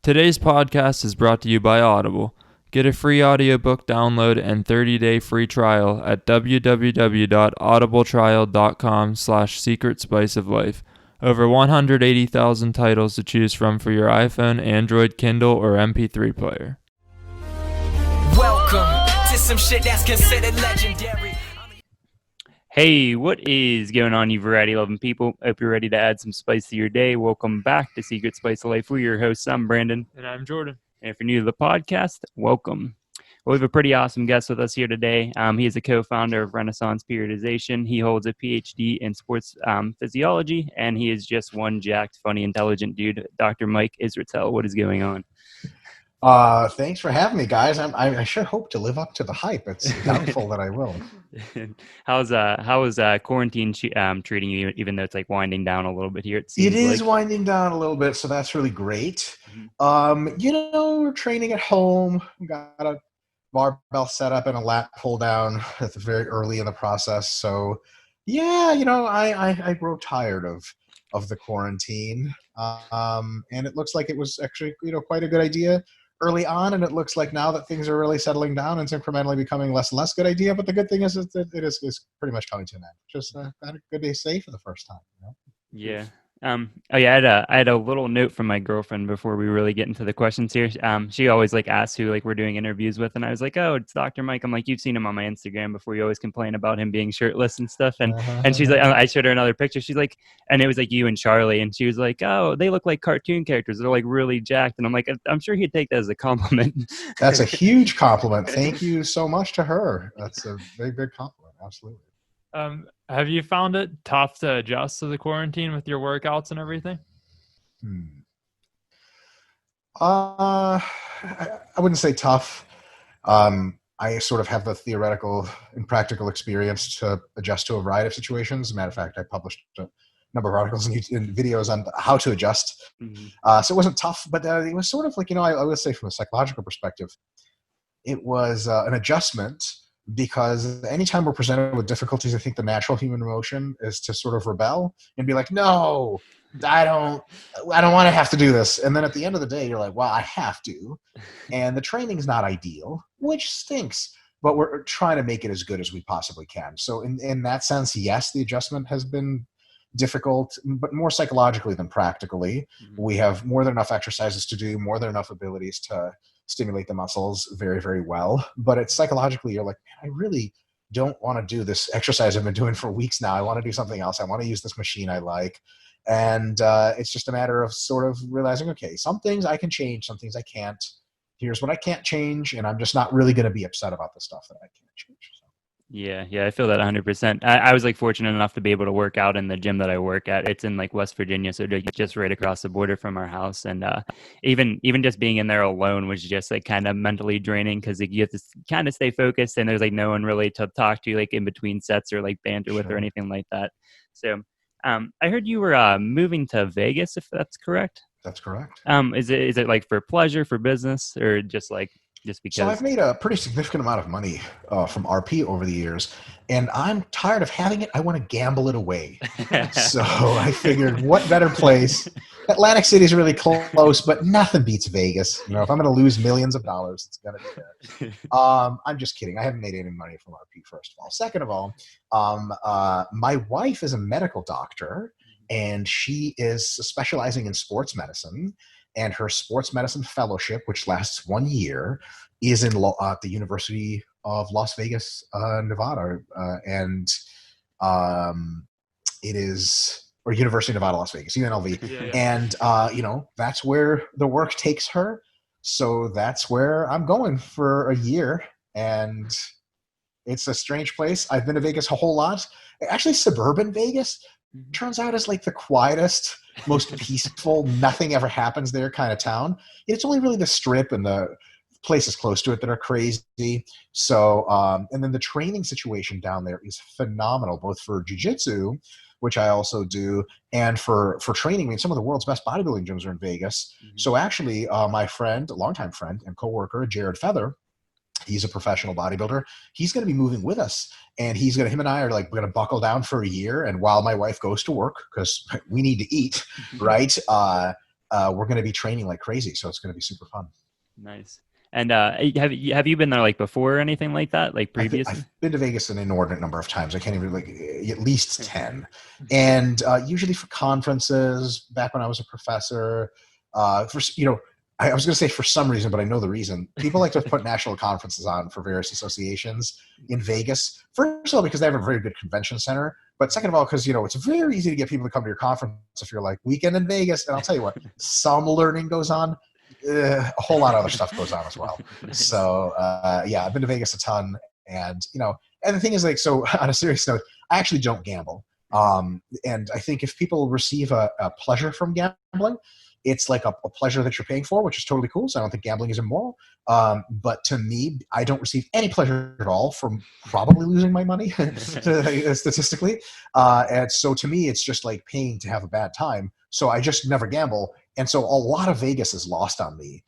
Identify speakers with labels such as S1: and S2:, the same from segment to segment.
S1: Today's podcast is brought to you by Audible. Get a free audiobook download and 30-day free trial at www.audibletrial.com/secretspiceoflife. Over 180,000 titles to choose from for your iPhone, Android, Kindle, or MP3 player.
S2: Welcome to some shit that's considered legendary.
S3: Hey, what is going on, you variety-loving people? Hope you're ready to add some spice to your day. Welcome back to Secret Spice of Life. We're your hosts. I'm Brandon.
S1: And I'm Jordan.
S3: And if you're new to the podcast, welcome. Well, we have a pretty awesome guest with us here today. He is a co-founder of Renaissance Periodization. He holds a PhD in sports physiology, and he is just one jacked, funny, intelligent dude. Dr. Mike Israetel, what is going on?
S4: Thanks for having me, guys. I sure hope to live up to the hype. It's doubtful that I will.
S3: How is quarantine treating you, even though it's like winding down a little bit here?
S4: It is winding down a little bit, so that's really great. We're training at home. We got a barbell set up and a lat pull down at the very early in the process. So, yeah, I grow tired of the quarantine. And it looks like it was actually, quite a good idea early on, and it looks like now that things are really settling down, it's incrementally becoming less and less good idea. But the good thing is that it is pretty much coming to an end. Just had a good day safe for the first time.
S3: Yeah. I had a little note from my girlfriend before we really get into the questions here. She always asks who we're doing interviews with, and I was like, oh, it's Dr. Mike. I'm like, you've seen him on my Instagram before. You always complain about him being shirtless and stuff. And she's like, I showed her another picture. She's like, and it was like you and Charlie, and she was like, oh, they look like cartoon characters. They're like really jacked. And I'm like, I'm sure he'd take that as a compliment.
S4: That's a huge compliment. Thank you so much to her. That's a very big compliment. Absolutely.
S1: Have you found it tough to adjust to the quarantine with your workouts and everything?
S4: I wouldn't say tough. I sort of have the theoretical and practical experience to adjust to a variety of situations. As a matter of fact, I published a number of articles and videos on how to adjust. So it wasn't tough, but it was sort of I would say from a psychological perspective, it was an adjustment. Because anytime we're presented with difficulties, I think the natural human emotion is to sort of rebel and be like, no, I don't want to have to do this. And then at the end of the day, you're like, well, I have to. And the training's not ideal, which stinks, but we're trying to make it as good as we possibly can. So in that sense, yes, the adjustment has been difficult, but more psychologically than practically. We have more than enough exercises to do, more than enough abilities to stimulate the muscles very, very well. But it's psychologically, you're like, man, I really don't want to do this exercise I've been doing for weeks now. I want to do something else. I want to use this machine I like. And it's just a matter of sort of realizing, okay, some things I can change, some things I can't. Here's what I can't change. And I'm just not really going to be upset about the stuff that I can't change. So.
S3: Yeah, I feel that 100%. I was fortunate enough to be able to work out in the gym that I work at. It's in West Virginia, so just right across the border from our house. And even just being in there alone was just kind of mentally draining because you have to kind of stay focused, and there's no one really to talk to in between sets or banter with or anything like that. So I heard you were moving to Vegas, if that's correct.
S4: That's correct.
S3: Is it for pleasure, for business, or just because?
S4: So I've made a pretty significant amount of money from RP over the years, and I'm tired of having it. I want to gamble it away. So I figured, what better place? Atlantic City is really close, but nothing beats Vegas. If I'm going to lose millions of dollars, it's going to be there. I'm just kidding. I haven't made any money from RP, first of all. Second of all, my wife is a medical doctor, and she is specializing in sports medicine. And her sports medicine fellowship, which lasts 1 year, is at the University of Las Vegas, Nevada. It is, or University of Nevada, Las Vegas, UNLV. Yeah. And, that's where the work takes her. So that's where I'm going for a year. And it's a strange place. I've been to Vegas a whole lot. Actually, suburban Vegas turns out is the quietest, most peaceful, nothing ever happens there kind of town. It's only really the Strip and the places close to it that are crazy. So, and then the training situation down there is phenomenal, both for JiuJitsu, which I also do, and for training. I mean, some of the world's best bodybuilding gyms are in Vegas. So actually, my friend, longtime friend and coworker, Jared Feather, he's a professional bodybuilder. He's going to be moving with us, and him and I are going to buckle down for a year. And while my wife goes to work, because we need to eat, right? we're going to be training like crazy. So it's going to be super fun.
S3: Nice. And have you been there like before or anything like that, like previously?
S4: I've been to Vegas an inordinate number of times. I can't even at least 10. And usually for conferences, back when I was a professor, I was going to say for some reason, but I know the reason. People like to put national conferences on for various associations in Vegas. First of all, because they have a very good convention center. But second of all, because, it's very easy to get people to come to your conference if you're like, weekend in Vegas. And I'll tell you what, some learning goes on. A whole lot of other stuff goes on as well.
S3: Nice.
S4: So, I've been to Vegas a ton. And, and the thing is, like, so on a serious note, I actually don't gamble. And I think if people receive a pleasure from gambling, it's like a pleasure that you're paying for, which is totally cool. So I don't think gambling is immoral. But to me, I don't receive any pleasure at all from probably losing my money statistically. And so to me, it's just like paying to have a bad time. So I just never gamble. And so a lot of Vegas is lost on me.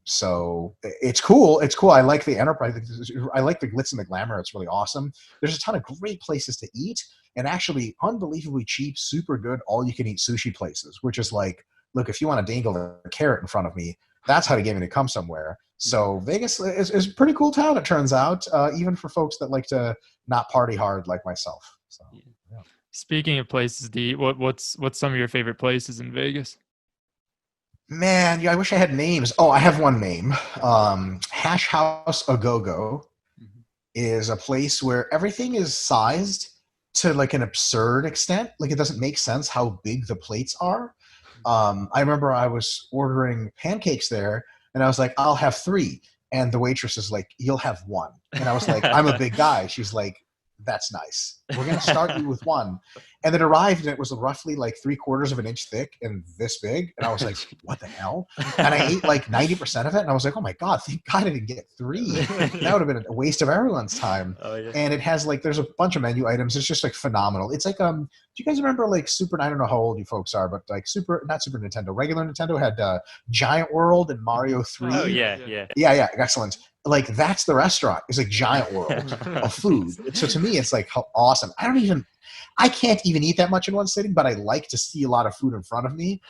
S4: So it's cool. It's cool. I like the enterprise. I like the glitz and the glamour. It's really awesome. There's a ton of great places to eat, and actually unbelievably cheap, super good, all you can eat sushi places, which is like, look, if you want to dangle a carrot in front of me, that's how to get me to come somewhere. So Vegas is a pretty cool town, it turns out, even for folks that like to not party hard like myself. So, yeah.
S1: Speaking of places to eat, what's some of your favorite places in Vegas?
S4: Man, I wish I had names. Oh, I have one name. Hash House A Go-Go is a place where everything is sized to like an absurd extent. Like it doesn't make sense how big the plates are. I remember I was ordering pancakes there and I was like, I'll have 3. And the waitress is like, you'll have 1. And I was like, I'm a big guy. She's like, that's nice. We're going to start you with 1. And it arrived and it was roughly like 3/4 of an inch thick and this big. And I was like, what the hell? And I ate like 90% of it. And I was like, oh my God, thank God I didn't get 3. That would have been a waste of everyone's time.
S3: Oh, yeah.
S4: And it has like, there's a bunch of menu items. It's just like phenomenal. It's like, do you guys remember like I don't know how old you folks are, but like not Super Nintendo, regular Nintendo had Giant World and Mario 3.
S3: Oh, yeah.
S4: Yeah, excellent. Like that's the restaurant. It's like Giant World of food. So to me, it's like how awesome. I can't even eat that much in one sitting, but I like to see a lot of food in front of me.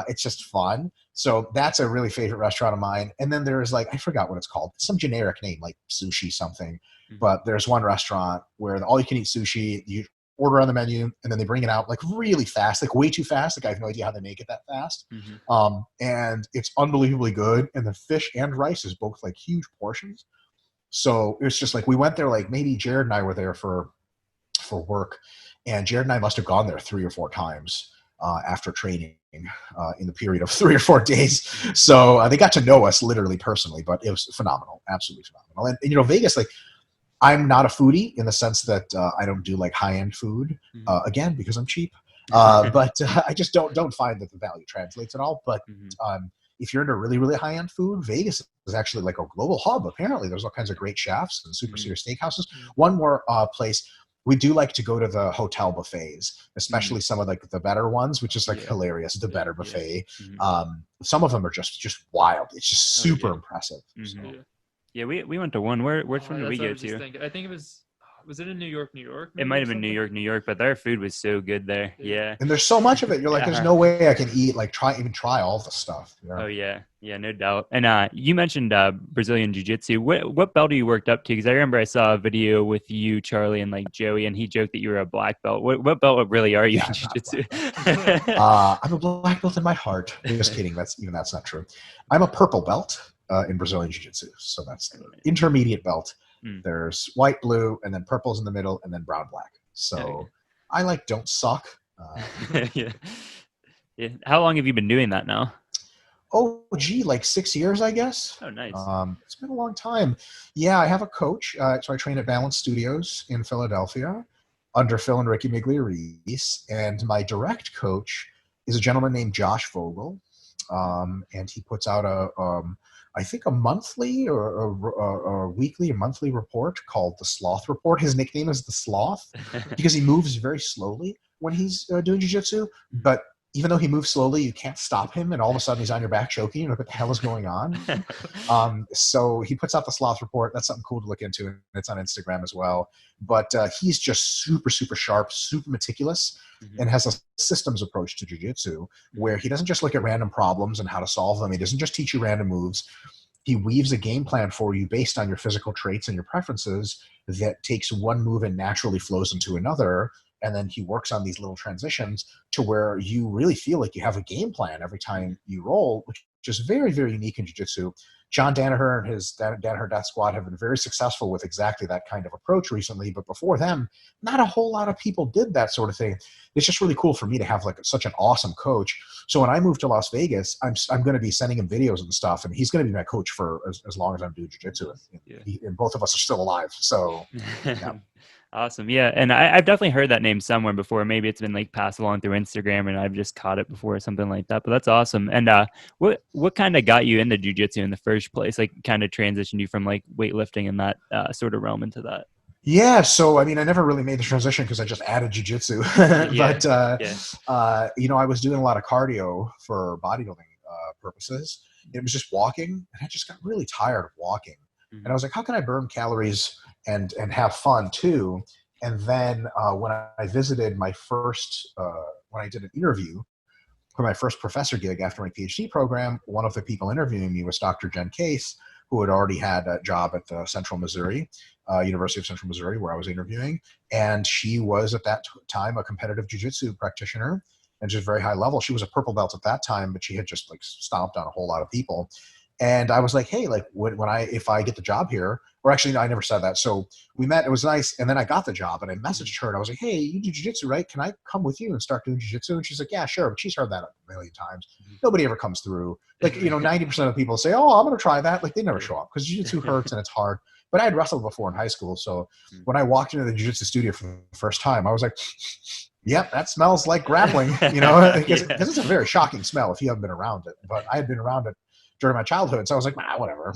S4: It's just fun. So that's a really favorite restaurant of mine. And then there's like, I forgot what it's called. Some generic name like sushi something. But there's one restaurant where all you can eat sushi, you order on the menu and then they bring it out like really fast, like way too fast. Like I have no idea how they make it that fast. And it's unbelievably good. And the fish and rice is both like huge portions. So it's just like, we went there, like maybe Jared and I were there for work, and Jared and I must have gone there 3 or 4 times after training in the period of 3 or 4 days. So they got to know us literally personally, but it was phenomenal, absolutely phenomenal. And Vegas, like, I'm not a foodie in the sense that I don't do like high-end food, again, because I'm cheap. But I just don't find that the value translates at all. But if you're into really, really high-end food, Vegas is actually like a global hub. Apparently, there's all kinds of great chefs and super serious steakhouses. One more place. We do like to go to the hotel buffets, especially some of like the better ones, which is like hilarious. The better buffet. Some of them are just wild. It's just super impressive. So.
S3: Yeah, we went to one. Which one did we go to?
S1: I think it was it in New York?
S3: It might have been New York, but their food was so good there. Yeah.
S4: And there's so much of it. You're like, there's no way I can eat, like try all the stuff. Yeah.
S3: Oh yeah. Yeah, no doubt. And you mentioned Brazilian Jiu-Jitsu. What belt are you worked up to? Because I remember I saw a video with you, Charlie, and like Joey, and he joked that you were a black belt. What belt really are you in Jiu-Jitsu?
S4: I'm a black belt in my heart. Just kidding. That's not true. I'm a purple belt in Brazilian Jiu-Jitsu. So that's the intermediate belt. There's white, blue, and then purple's in the middle, and then brown, black. So I like don't suck.
S3: Yeah. How long have you been doing that now?
S4: Oh, gee, like 6 years, I guess.
S3: Oh, nice.
S4: It's been a long time. Yeah, I have a coach. So I train at Balance Studios in Philadelphia under Phil and Ricky Migliarese. And my direct coach is a gentleman named Josh Vogel. And he puts out I think a monthly or a weekly or monthly report called the Sloth Report. His nickname is the Sloth because he moves very slowly when he's doing jiu-jitsu. But even though he moves slowly, you can't stop him, and all of a sudden he's on your back choking. You know what the hell is going on? So he puts out the sloth report. That's something cool to look into, and it's on Instagram as well. But he's just super, super sharp, super meticulous, and has a systems approach to jiu-jitsu where he doesn't just look at random problems and how to solve them. He doesn't just teach you random moves. He weaves a game plan for you based on your physical traits and your preferences that takes one move and naturally flows into another. And then he works on these little transitions to where you really feel like you have a game plan every time you roll, which is very, very unique in jiu-jitsu. John Danaher and his Danaher Death Squad have been very successful with exactly that kind of approach recently. But before them, not a whole lot of people did that sort of thing. It's just really cool for me to have like such an awesome coach. So when I moved to Las Vegas, I'm going to be sending him videos and stuff, and he's going to be my coach for as long as I'm doing jiu-jitsu. And both of us are still alive. So, yeah.
S3: Awesome. Yeah. And I've definitely heard that name somewhere before. Maybe it's been like passed along through Instagram and I've just caught it before or something like that. But that's awesome. And what kind of got you into jiu-jitsu in the first place? Like kind of transitioned you from like weightlifting and that sort of realm into that?
S4: Yeah, so I mean, I never really made the transition because I just added jiu-jitsu. But I was doing a lot of cardio for bodybuilding purposes. It was just walking, and I just got really tired of walking. And I was like, how can I burn calories and have fun too? And then when I visited my first, when I did an interview for my first professor gig after my PhD program, one of the people interviewing me was Dr. Jen Case, who had already had a job at the University of Central Missouri, where I was interviewing. And she was at that time a competitive jiu-jitsu practitioner and just very high level. She was a purple belt at that time, but she had just like stomped on a whole lot of people. And I was like, hey, like if I get the job here, or actually, no, I never said that. So we met, it was nice. And then I got the job and I messaged her and I was like, hey, you do jiu-jitsu, right? Can I come with you and start doing jiu-jitsu? And she's like, yeah, sure. But she's heard that a million times. Nobody ever comes through. Like, 90% of people say, oh, I'm going to try that. Like they never show up because jiu-jitsu hurts and it's hard. But I had wrestled before in high school. So when I walked into the jiu-jitsu studio for the first time, I was like, yep, that smells like grappling, because it's a very shocking smell if you haven't been around it. But I had been around it during my childhood. So I was like, whatever.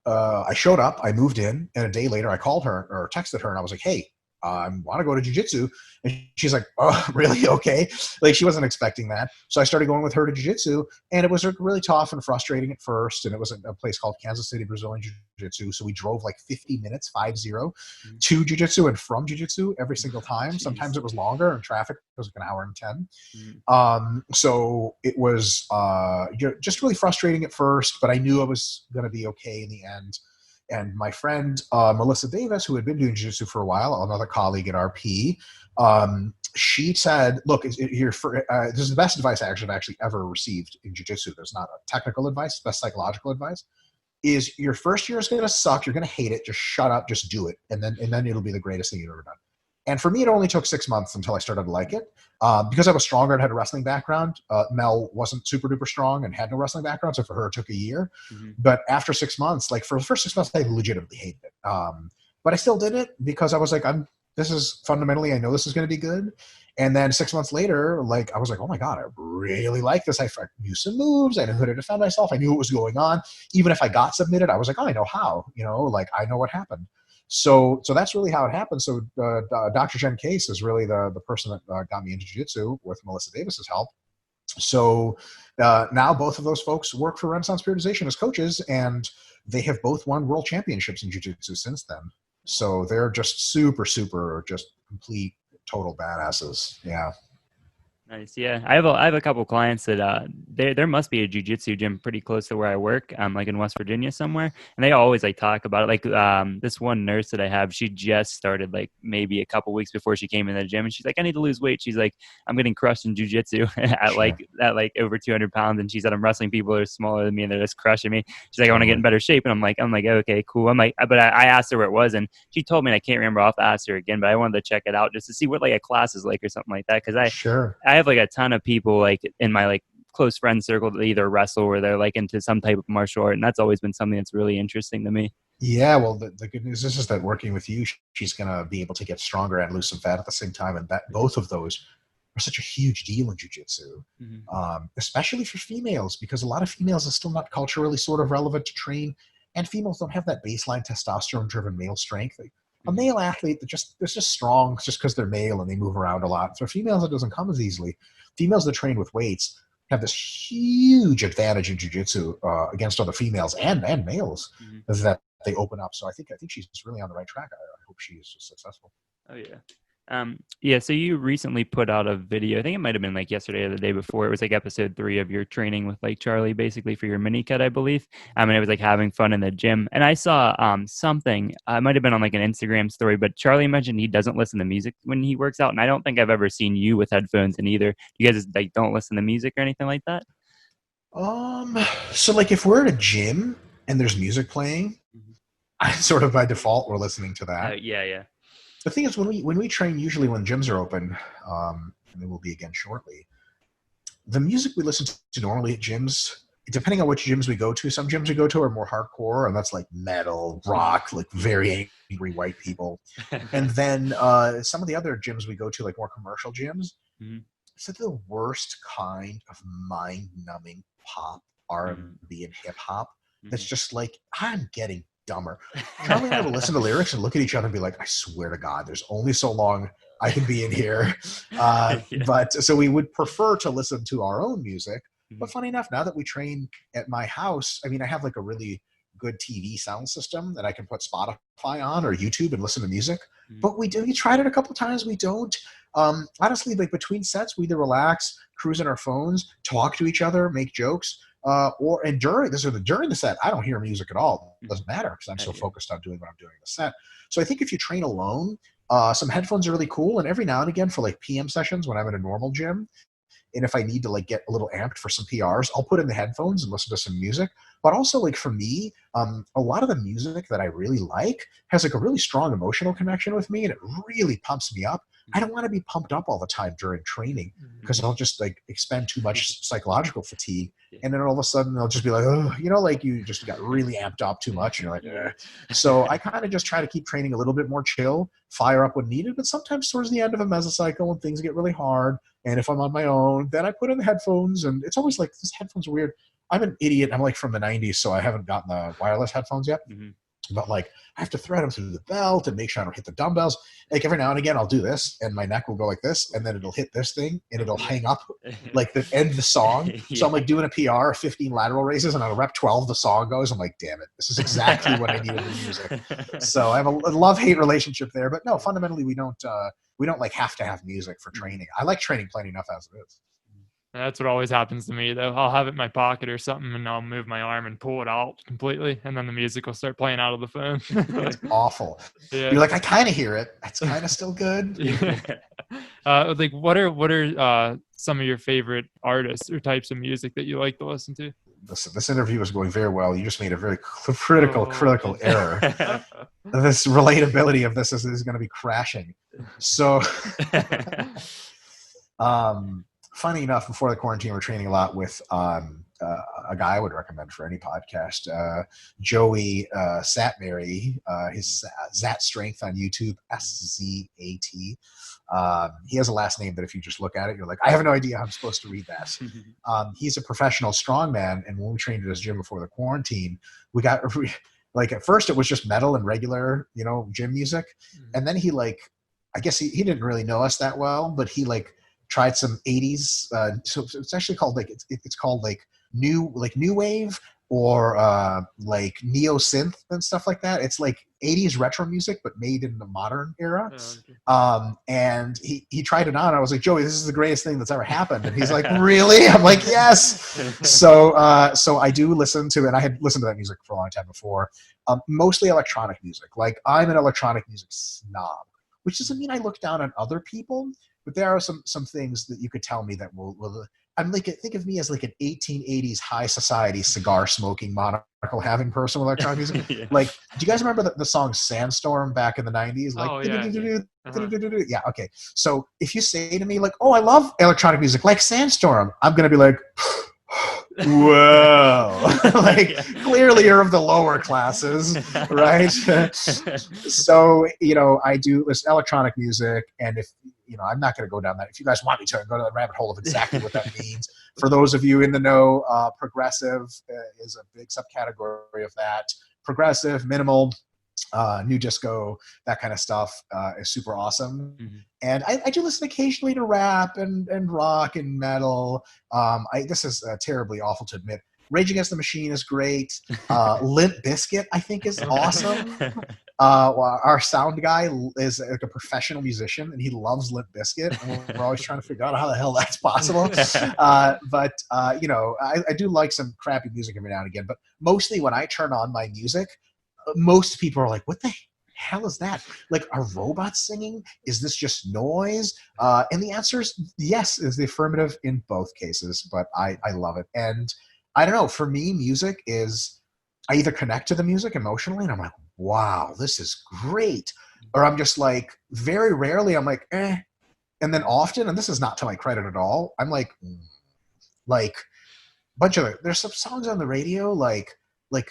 S4: I showed up, I moved in, and a day later I called her or texted her and I was like, hey, I want to go to jiu-jitsu. And she's like, oh, really? Okay. Like she wasn't expecting that. So I started going with her to jiu-jitsu, and it was really tough and frustrating at first. And it was a place called Kansas City Brazilian Jiu-Jitsu. So we drove like 50 minutes, 50, to jiu-jitsu and from jiu-jitsu every single time.
S3: Jeez.
S4: Sometimes it was longer and traffic was like an hour and 10. So it was just really frustrating at first, but I knew I was going to be okay in the end. And my friend, Melissa Davis, who had been doing jiu-jitsu for a while, another colleague at RP, she said, look, this is the best advice I've actually ever received in jiu-jitsu. There's not a technical advice, best psychological advice, is your first year is going to suck. You're going to hate it. Just shut up. Just do it. And then it'll be the greatest thing you've ever done. And for me, it only took 6 months until I started to like it. Because I was stronger and had a wrestling background, Mel wasn't super duper strong and had no wrestling background. So for her, it took a year. But after 6 months, like for the first 6 months, I legitimately hated it. But I still did it because I was like, this is fundamentally, I know this is going to be good. And then 6 months later, like I was like, oh my God, I really like this. I knew some moves. I knew how to defend myself. I knew what was going on. Even if I got submitted, I was like, oh, I know how, like I know what happened. So that's really how it happened. So Dr. Jen Case is really the person that got me into jiu-jitsu with Melissa Davis's help. So now both of those folks work for Renaissance Periodization as coaches, and they have both won world championships in jiu-jitsu since then. So they're just super, super, just complete, total badasses. Yeah.
S3: Nice. Yeah. I have a couple clients that there must be a jiu-jitsu gym pretty close to where I work, like in West Virginia somewhere. And they always like talk about it. Like this one nurse that I have, she just started like maybe a couple weeks before she came in the gym, and she's like, I need to lose weight. She's like, I'm getting crushed in jiu-jitsu at like over 200 pounds. And she said, I'm wrestling people that are smaller than me and they're just crushing me. She's like, I want to get in better shape. And I'm like, okay, cool. I'm like, but I asked her where it was, and she told me, and I can't remember. I'll have to ask her again, but I wanted to check it out just to see what like a class is like or something like that. Cause I have like a ton of people like in my like close friend circle that either wrestle or they're like into some type of martial art, and that's always been something that's really interesting to me.
S4: Yeah, well, the good news is that working with you, she's going to be able to get stronger and lose some fat at the same time, and that both of those are such a huge deal in jiu-jitsu, especially for females, because a lot of females are still not culturally sort of relevant to train, and females don't have that baseline testosterone-driven male strength. a male athlete that is just strong just because they're male and they move around a lot. For females, it doesn't come as easily. Females that train with weights have this huge advantage in jiu-jitsu against other females and males is that they open up. So I think she's really on the right track. I hope she is successful.
S3: Oh yeah. Yeah, so you recently put out a video, I think it might have been like yesterday or the day before. It was like episode 3 of your training with like Charlie, basically for your mini cut, I believe. And it was like having fun in the gym. And I saw something, it might have been on like an Instagram story, but Charlie mentioned he doesn't listen to music when he works out. And I don't think I've ever seen you with headphones in either. You guys like don't listen to music or anything like that?
S4: So like if we're at a gym and there's music playing, I sort of by default we're listening to that.
S3: Yeah.
S4: The thing is, when we train, usually when gyms are open, and they will be again shortly, the music we listen to normally at gyms, depending on which gyms we go to, some gyms we go to are more hardcore, and that's like metal, rock, like very angry white people. And then some of the other gyms we go to, like more commercial gyms, it's like the worst kind of mind-numbing pop, R&B, and hip-hop. That's just like, I'm getting dumber. Charlie and I will listen to lyrics and look at each other and be like, I swear to God, there's only so long I can be in here. But so we would prefer to listen to our own music. But funny enough, now that we train at my house, I mean, I have like a really good TV sound system that I can put Spotify on or YouTube and listen to music. But we tried it a couple times. We don't. Honestly, like between sets, we either relax, cruise on our phones, talk to each other, make jokes. During the set, I don't hear music at all. It doesn't matter because I'm so focused on doing what I'm doing in the set. So I think if you train alone, some headphones are really cool. And every now and again for like PM sessions when I'm in a normal gym, and if I need to like get a little amped for some PRs, I'll put in the headphones and listen to some music. But also like for me, a lot of the music that I really like has like a really strong emotional connection with me and it really pumps me up. I don't want to be pumped up all the time during training because I'll just like expend too much psychological fatigue. And then all of a sudden I'll just be like, oh, like you just got really amped up too much. And you're like, eh. So I kind of just try to keep training a little bit more chill, fire up when needed. But sometimes towards the end of a mesocycle when things get really hard, and if I'm on my own, then I put in the headphones. And it's always like, this headphones are weird. I'm an idiot. I'm like from the 90s, so I haven't gotten the wireless headphones yet. But like I have to thread them through the belt and make sure I don't hit the dumbbells. Like every now and again I'll do this and my neck will go like this and then it'll hit this thing and it'll hang up like the end of the song. So I'm like doing a PR, 15 lateral raises, and on rep 12 the song goes. I'm like, damn it, this is exactly what I needed in music. So I have a love-hate relationship there. But no, fundamentally we don't like have to have music for training. I like training plenty enough as it is.
S1: That's what always happens to me, though. I'll have it in my pocket or something, and I'll move my arm and pull it out completely, and then the music will start playing out of the phone.
S4: It's awful.
S1: Yeah.
S4: You're like, I kind of hear it. It's kind of still good.
S1: Like, what are some of your favorite artists or types of music that you like to listen to?
S4: Listen, this interview is going very well. You just made a very critical error. This relatability of this is going to be crashing. So, funny enough, before the quarantine, we're training a lot with a guy I would recommend for any podcast, Joey Satmary, his Zat Strength on YouTube, SZAT. He has a last name that if you just look at it, you're like, I have no idea how I'm supposed to read that. He's a professional strongman, and when we trained at his gym before the quarantine, we got like at first it was just metal and regular, gym music, and then he like, I guess he didn't really know us that well, but he like tried some 80s. So it's actually called like it's called like new wave or like neo synth and stuff like that. It's like 80s retro music but made in the modern era. And he tried it on. I was like, Joey, this is the greatest thing that's ever happened. And he's like, really? I'm like, yes. So I do listen to, and I had listened to that music for a long time before. Mostly electronic music. Like I'm an electronic music snob, which doesn't mean I look down on other people. But there are some things that you could tell me that will I'm like, think of me as like an 1880s high society cigar smoking monocle having person with electronic music. Like, do you guys remember the song Sandstorm back in the 90s? Like, yeah, okay. So if you say to me like, oh, I love electronic music like Sandstorm, I'm gonna be like, whoa. Like clearly you're of the lower classes, right? So I do listen electronic music, and if I'm not going to go down that. If you guys want me to, go to the rabbit hole of exactly what that means. For those of you in the know, progressive is a big subcategory of that. Progressive, minimal, new disco, that kind of stuff is super awesome.
S3: Mhm.
S4: And I do listen occasionally to rap and rock and metal. This is terribly awful to admit. Rage Against the Machine is great. Limp Bizkit, I think, is awesome. Well, our sound guy is like a professional musician, and he loves Limp Bizkit, and we're always trying to figure out how the hell that's possible. But I do like some crappy music every now and again. But mostly when I turn on my music, most people are like, "What the hell is that? Like, are robots singing? Is this just noise?" And the answer is yes, is the affirmative in both cases. But I love it, and I don't know. For me, music is, I either connect to the music emotionally, and I'm like, wow, this is great. Or I'm just like, very rarely, I'm like, eh. And then often, and this is not to my credit at all, I'm like bunch of, there's some songs on the radio, like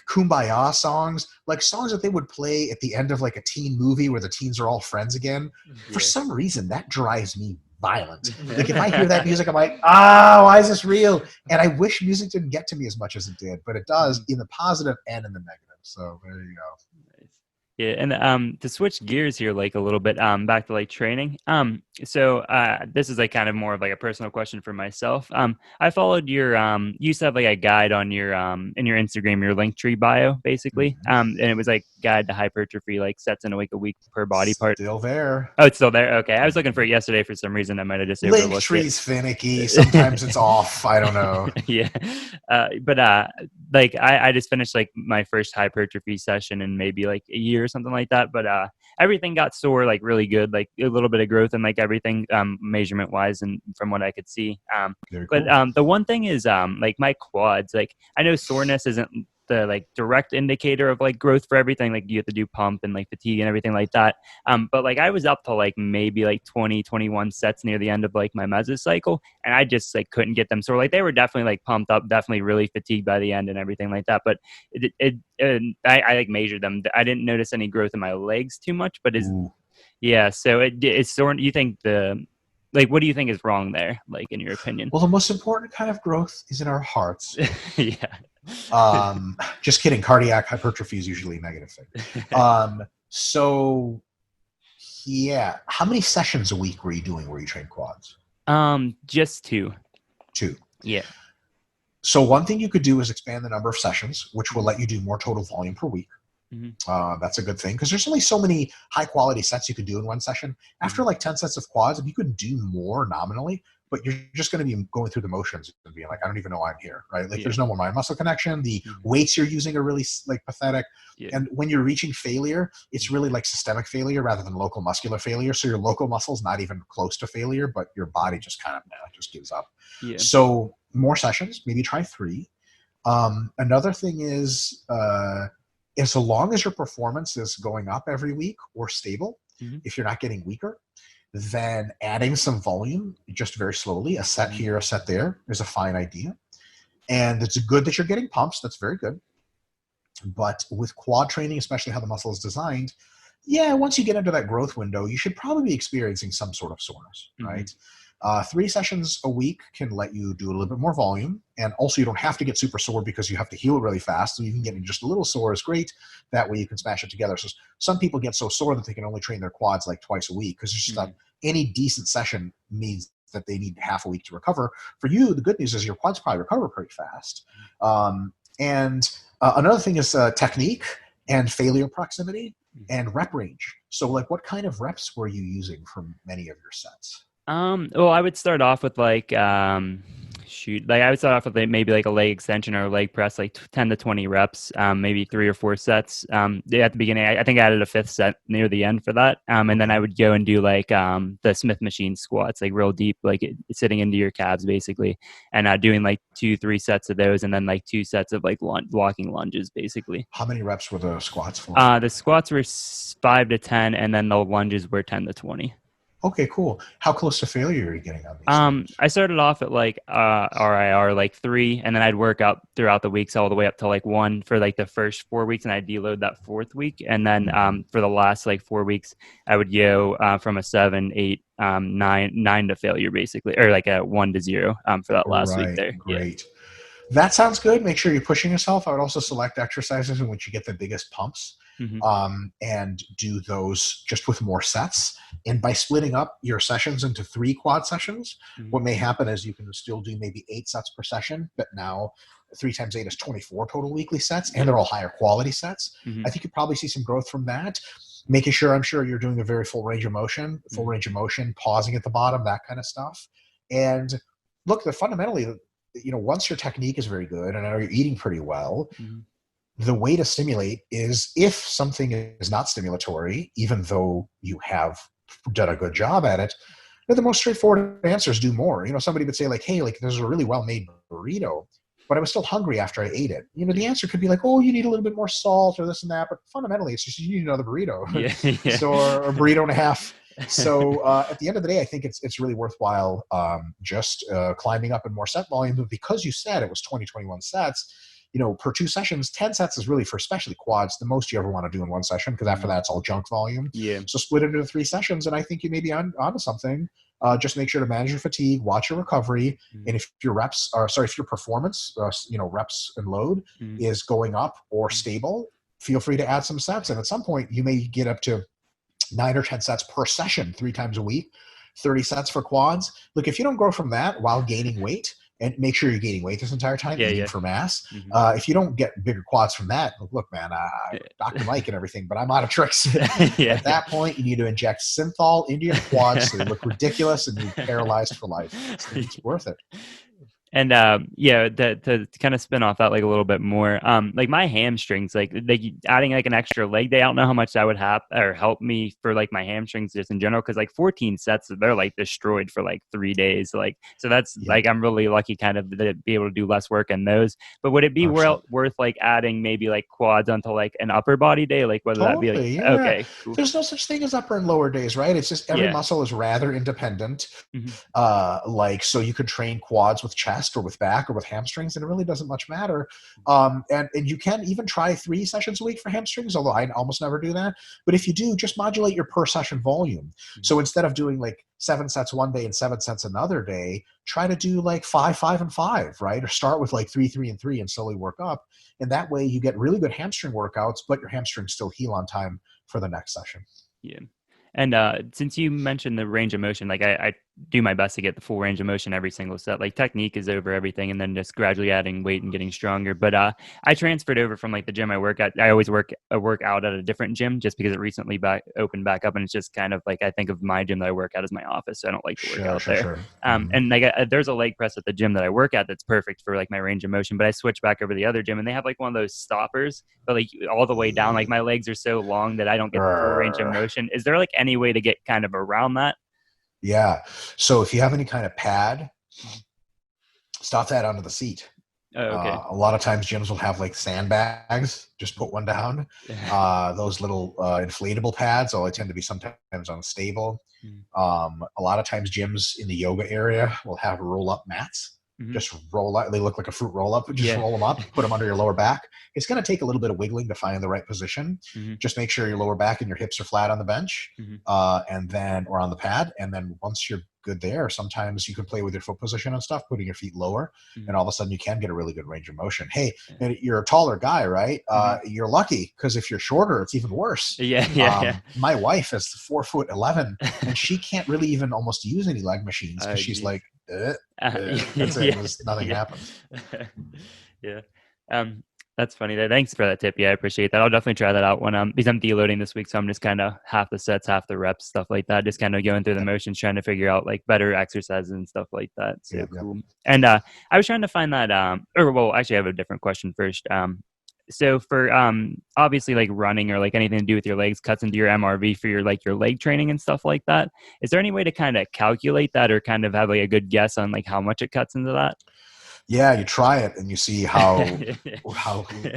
S4: Kumbaya songs, like songs that they would play at the end of like a teen movie where the teens are all friends again. For some reason, that drives me violent. Like if I hear that music, I'm like, why is this real? And I wish music didn't get to me as much as it did, but it does in the positive and in the negative. So there you go.
S3: Yeah, and to switch gears here, like a little bit, back to like training. So this is like kind of more of like a personal question for myself. I followed your, you used to have like a guide on your, in your Instagram, your Linktree bio, basically. And it was like guide to hypertrophy, like sets in a week per body part.
S4: Still there.
S3: Oh, it's still there. Okay, I was looking for it yesterday for some reason. I might have just overlooked it.
S4: Linktree's finicky. Sometimes it's off. I don't know.
S3: Yeah, but like I just finished like my first hypertrophy session in maybe like a year or something like that. But everything got sore, like really good, like a little bit of growth and like everything measurement wise and from what I could see. But the one thing is like my quads, like I know soreness isn't the like direct indicator of like growth for everything, like you have to do pump and like fatigue and everything like that, but like I was up to like maybe like 21 sets near the end of like my mesos cycle, and I just like couldn't get them sore. Like they were definitely like pumped up, definitely really fatigued by the end and everything like that, but I like measured them. I didn't notice any growth in my legs too much, but so it's sore. You think what do you think is wrong there, like in your opinion?
S4: Well, the most important kind of growth is in our hearts.
S3: Yeah.
S4: Just kidding. Cardiac hypertrophy is usually a negative thing. So yeah, how many sessions a week were you doing where you train quads?
S3: Just two. Yeah.
S4: So one thing you could do is expand the number of sessions, which will let you do more total volume per week. That's a good thing because there's only so many high quality sets you could do in one session. After like 10 sets of quads, if you could do more nominally, but you're just going to be going through the motions and being like, I don't even know why I'm here, right? Like there's no more mind muscle connection. The weights you're using are really like pathetic. And when you're reaching failure, it's really like systemic failure rather than local muscular failure. So your local muscle's not even close to failure, but your body just kind of just gives up. So more sessions, maybe try 3. Another thing is so long as your performance is going up every week or stable, if you're not getting weaker, then adding some volume just very slowly, a set here, a set there, is a fine idea. And it's good that you're getting pumps. That's very good. But with quad training, especially how the muscle is designed, once you get into that growth window, you should probably be experiencing some sort of soreness, right? 3 sessions a week can let you do a little bit more volume. And also you don't have to get super sore because you have to heal really fast. So you can get just a little sore is great. That way you can smash it together. So some people get so sore that they can only train their quads like twice a week because it's just that any decent session means that they need half a week to recover. For you, the good news is your quads probably recover pretty fast. And another thing is technique and failure proximity and rep range. So like what kind of reps were you using for many of your sets?
S3: Well, I would start off with like, I would start off with like maybe like a leg extension or a leg press, like 10 to 20 reps, maybe 3 or 4 sets. At the beginning, I think I added a 5th set near the end for that. And then I would go and do like, the Smith machine squats, like real deep, like sitting into your calves basically. And doing like 2-3 sets of those. And then like 2 sets of like walking lunges basically.
S4: How many reps were the squats for?
S3: The squats were 5 to 10 and then the lunges were 10 to 20.
S4: Okay, cool. How close to failure are you getting on these?
S3: I started off at like RIR like 3, and then I'd work up throughout the weeks all the way up to like 1 for like the first 4 weeks, and I'd deload that 4th week, and then for the last like 4 weeks, I would go from a 7, 8, 9 to failure basically, or like a 1 to 0 for that last week there.
S4: Great. That sounds good. Make sure you're pushing yourself. I would also select exercises in which you get the biggest pumps, and do those just with more sets. And by splitting up your sessions into 3 quad sessions, what may happen is you can still do maybe 8 sets per session, but now 3 times 8 is 24 total weekly sets, and they're all higher quality sets. I think you probably see some growth from that. Making sure, I'm sure you're doing a very full range of motion, pausing at the bottom, that kind of stuff. And look, fundamentally, once your technique is very good and you're eating pretty well, the way to stimulate is, if something is not stimulatory, even though you have done a good job at it, the most straightforward answer is do more. Somebody would say like, hey, like there's a really well-made burrito, but I was still hungry after I ate it. The answer could be like, oh, you need a little bit more salt or this and that. But fundamentally, it's just you need another burrito. So, or a burrito and a half. So at the end of the day, I think it's really worthwhile just climbing up in more set volume. But because you said it was 21 sets, per 2 sessions, 10 sets is really, for especially quads, the most you ever want to do in one session, because after that, it's all junk volume. So split it into 3 sessions, and I think you may be onto something. Just make sure to manage your fatigue, watch your recovery, and if your performance, reps and load is going up or stable, feel free to add some sets. And at some point, you may get up to 9 or 10 sets per session, 3 times a week, 30 sets for quads. Look, if you don't grow from that while gaining weight, and make sure you're gaining weight this entire time, aiming for mass. If you don't get bigger quads from that, look, man, Dr. Mike and everything, but I'm out of tricks. At that point, you need to inject synthol into your quads so they look ridiculous and you're paralyzed for life. It's worth it.
S3: And to kind of spin off that like a little bit more, like my hamstrings, like adding like an extra leg day, I don't know how much that would help me for like my hamstrings just in general, because like 14 sets, they're like destroyed for like 3 days, like, so that's like, I'm really lucky kind of to be able to do less work in those. But would it be worth like adding maybe like quads onto like an upper body day, like whether that be like okay, cool.
S4: There's no such thing as upper and lower days, right? It's just every muscle is rather independent. Like, so you could train quads with chest or with back or with hamstrings, and it really doesn't much matter. And you can even try 3 sessions a week for hamstrings, although I almost never do that. But if you do, just modulate your per session volume. So instead of doing like 7 sets one day and 7 sets another day, try to do like 5, 5, and 5, right? Or start with like 3, 3, and 3 and slowly work up. And that way you get really good hamstring workouts, but your hamstrings still heal on time for the next session.
S3: Yeah. And since you mentioned the range of motion, like I do my best to get the full range of motion every single set. Like technique is over everything, and then just gradually adding weight and getting stronger. But I transferred over from like the gym I work at. I always work out at a different gym just because it recently opened back up, and it's just kind of like I think of my gym that I work at as my office, so I don't like to work out there. And like there's a leg press at the gym that I work at that's perfect for like my range of motion. But I switched back over to the other gym, and they have like one of those stoppers, but like all the way down. Like my legs are so long that I don't get the full range of motion. Is there like any way to get kind of around that?
S4: Yeah. So if you have any kind of pad, stop that under the seat. A lot of times gyms will have like sandbags. Just put one down. Those little inflatable pads, although they tend to be sometimes unstable. A lot of times gyms in the yoga area will have roll-up mats. Just roll up. They look like a fruit roll-up. Just roll them up, put them under your lower back. It's going to take a little bit of wiggling to find the right position. Just make sure your lower back and your hips are flat on the bench, and then or on the pad. And then once you're good there, sometimes you can play with your foot position and stuff, putting your feet lower, and all of a sudden you can get a really good range of motion. Hey, and you're a taller guy, right? You're lucky, because if you're shorter, it's even worse. My wife is 4'11", and she can't really even almost use any leg machines because she's like, that's it. Nothing happens.
S3: That's funny. Thanks for that tip. Yeah, I appreciate that. I'll definitely try that out when because I'm deloading this week, so I'm just kind of half the sets, half the reps, stuff like that. Just kind of going through the motions, trying to figure out like better exercises and stuff like that. So cool. And I was trying to find that. Actually, I have a different question first. So for obviously like running or like anything to do with your legs cuts into your MRV for your like your leg training and stuff like that. Is there any way to kind of calculate that or kind of have like a good guess on like how much it cuts into that?
S4: Yeah, you try it and you see how